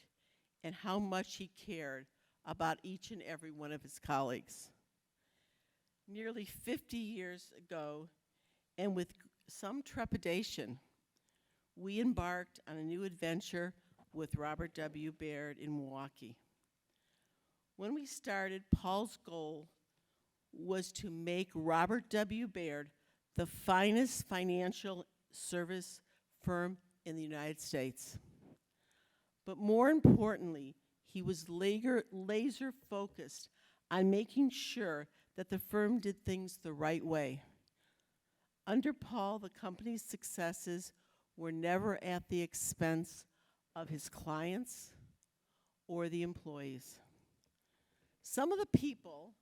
and how much he cared about each and every one of his colleagues. Nearly 50 years ago, and with some trepidation, we embarked on a new adventure with Robert W. Baird in Milwaukee. When we started, Paul's goal was to make Robert W. Baird the finest financial service firm in the United States. But more importantly, he was laser focused on making sure that the firm did things the right way. Under Paul, the company's successes were never at the expense of his clients or the employees. Some of the people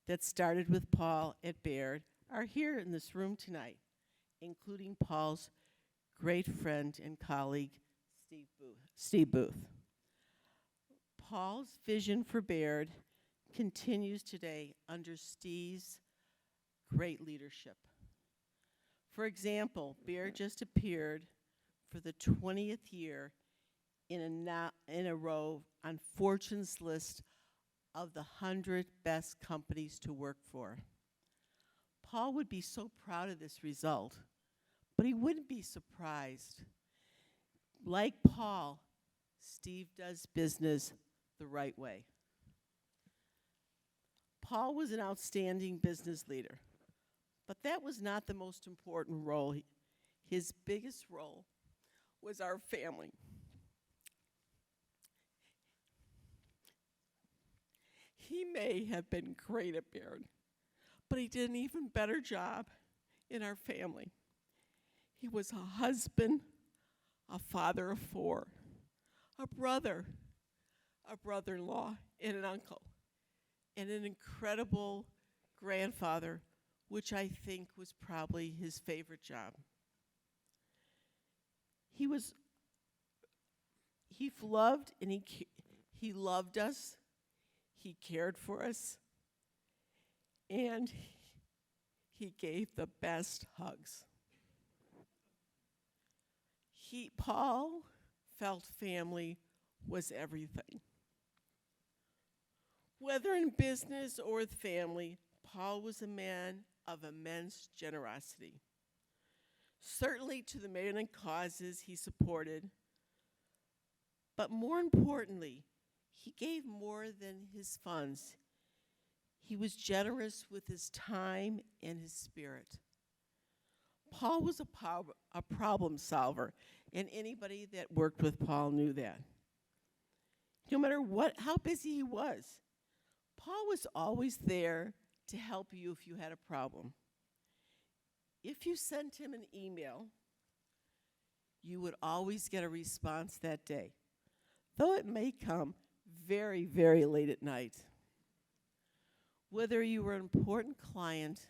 that started with Paul at Baird are here in this room tonight, including Paul's great friend and colleague, Steve Booth. Paul's vision for Baird continues today under Steve's great leadership. For example, Baird just appeared for the 20th year in a row on Fortune's list of the 100 best companies to work for. Paul would be so proud of this result, but he wouldn't be surprised. Like Paul, Steve does business the right way. Paul was an outstanding business leader, but that was not the most important role. His biggest role was our family. He may have been great at Baird, but he did an even better job in our family. He was a husband, a father of 4, a brother, a brother-in-law, and an uncle, and an incredible grandfather, which I think was probably his favorite job. He loved and he loved us. He cared for us, and he gave the best hugs. Paul felt family was everything. Whether in business or with family, Paul was a man of immense generosity. Certainly to the many causes he supported, but more importantly, he gave more than his funds. He was generous with his time and his spirit. Paul was a problem solver, and anybody that worked with Paul knew that. No matter how busy he was, Paul was always there to help you if you had a problem. If you sent him an email, you would always get a response that day, though it may come very, very late at night. Whether you were an important client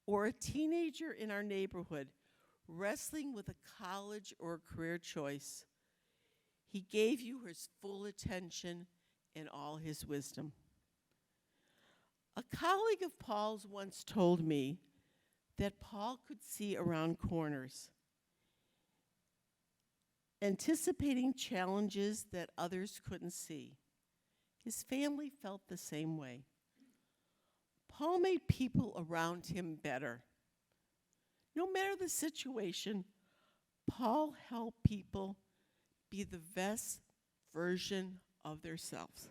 or a teenager in our neighborhood wrestling with a college or a career choice, he gave you his full attention and all his wisdom. A colleague of Paul's once told me that Paul could see around corners, anticipating challenges that others couldn't see. His family felt the same way. Paul made people around him better. No matter the situation, Paul helped people be the best version of themselves.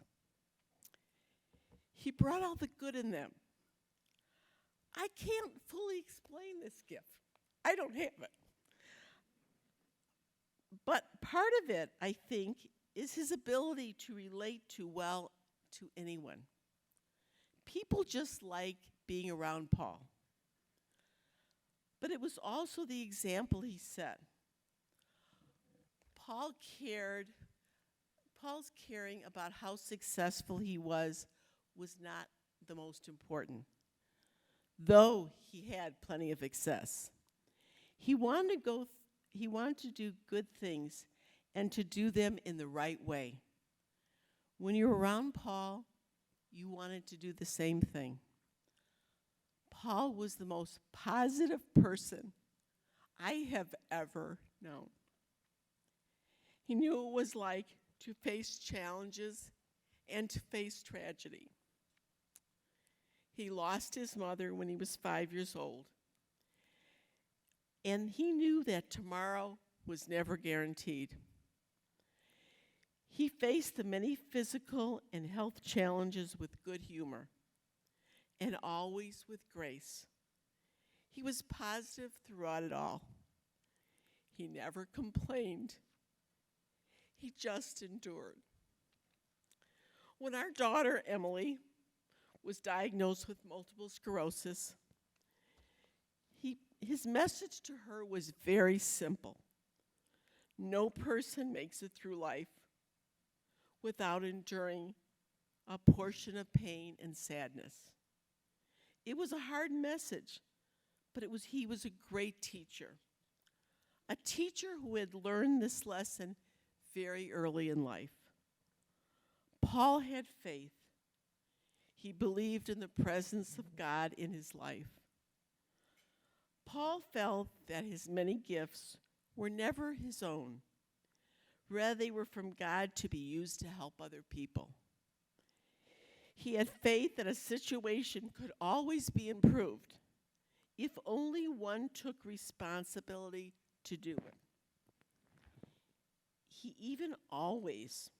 He brought out the good in them. I can't fully explain this gift, I don't have it. But part of it, I think, is his ability to relate to anyone. People just like being around Paul. But it was also the example he set. Paul's caring about how successful he was not the most important, though he had plenty of success. He wanted to do good things and to do them in the right way. When you're around Paul, you wanted to do the same thing. Paul was the most positive person I have ever known. He knew what it was like to face challenges and to face tragedy. He lost his mother when he was 5 years old. And he knew that tomorrow was never guaranteed. He faced the many physical and health challenges with good humor and always with grace. He was positive throughout it all. He never complained. He just endured. When our daughter, Emily, was diagnosed with multiple sclerosis, his message to her was very simple. No person makes it through life without enduring a portion of pain and sadness. It was a hard message, but he was a great teacher. A teacher who had learned this lesson very early in life. Paul had faith. He believed in the presence of God in his life. Paul felt that his many gifts were never his own. Rather, they were from God to be used to help other people. He had faith that a situation could always be improved if only one took responsibility to do it. He even always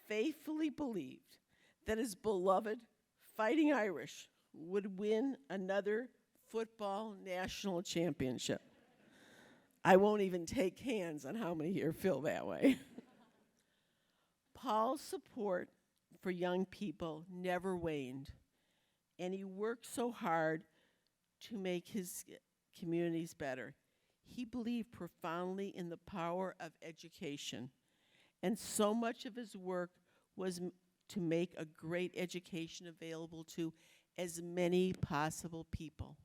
faithfully believed that his beloved Fighting Irish would win another football national championship. I won't even take hands on how many here feel that way. Paul's support for young people never waned, and he worked so hard to make his communities better. He believed profoundly in the power of education, and so much of his work was to make a great education available to as many possible people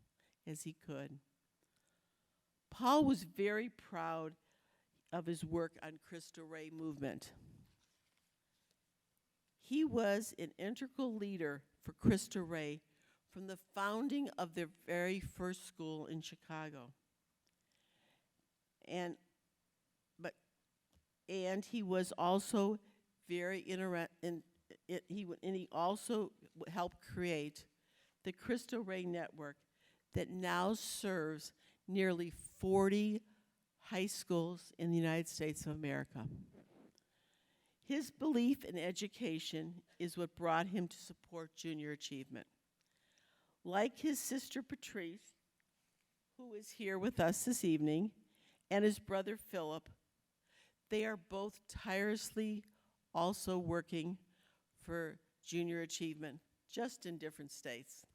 as he could. Paul was very proud of his work on Cristo Rey movement. He was an integral leader for Cristo Rey from the founding of their very first school in Chicago. And he was also very interested, he also helped create the Cristo Rey network that now serves nearly 40 high schools in the United States of America. His belief in education is what brought him to support junior achievement. Like his sister Patrice, who is here with us this evening, and his brother Philip, they are both tirelessly also working for junior achievement, just in different states.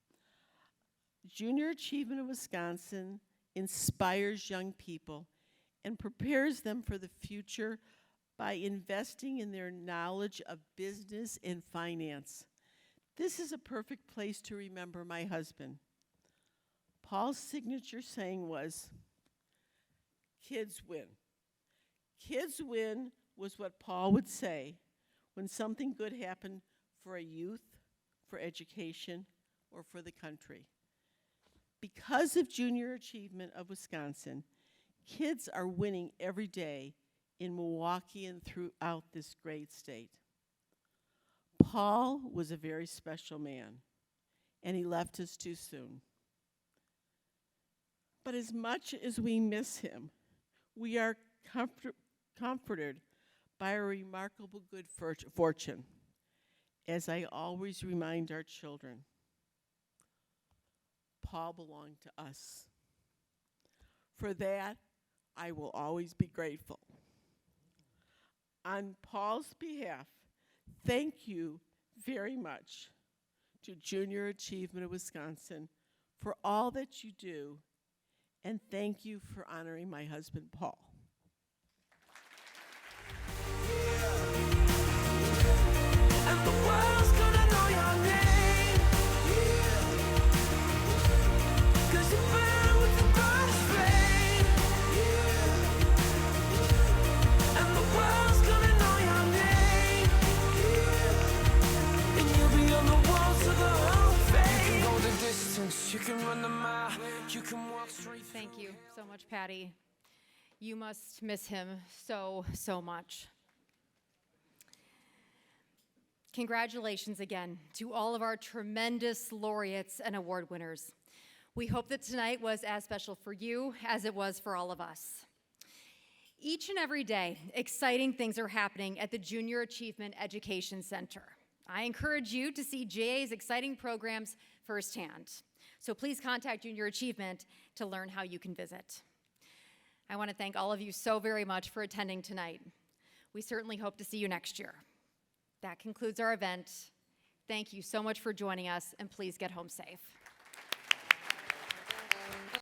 Junior Achievement of Wisconsin inspires young people and prepares them for the future by investing in their knowledge of business and finance. This is a perfect place to remember my husband. Paul's signature saying was, "Kids win." Kids win was what Paul would say when something good happened for a youth, for education, or for the country. Because of Junior Achievement of Wisconsin, kids are winning every day in Milwaukee and throughout this great state. Paul was a very special man, and he left us too soon. But as much as we miss him, we are comforted by a remarkable good fortune, as I always remind our children. Paul belonged to us. For that, I will always be grateful. On Paul's behalf, thank you very much to Junior Achievement of Wisconsin for all that you do, and thank you for honoring my husband, Paul. And the world's gonna know your name. 'Cause you burn with the brightest flame. And the world's gonna know your name. And you'll be on the walls of the Hall of Fame. You can go the distance, you can run the mile, you can walk straight. Thank you so much, Patty. You must miss him so, so much. Congratulations again to all of our tremendous laureates and award winners. We hope that tonight was as special for you as it was for all of us. Each and every day, exciting things are happening at the Junior Achievement Education Center. I encourage you to see JA's exciting programs firsthand. So please contact Junior Achievement to learn how you can visit. I want to thank all of you so very much for attending tonight. We certainly hope to see you next year. That concludes our event. Thank you so much for joining us, and please get home safe.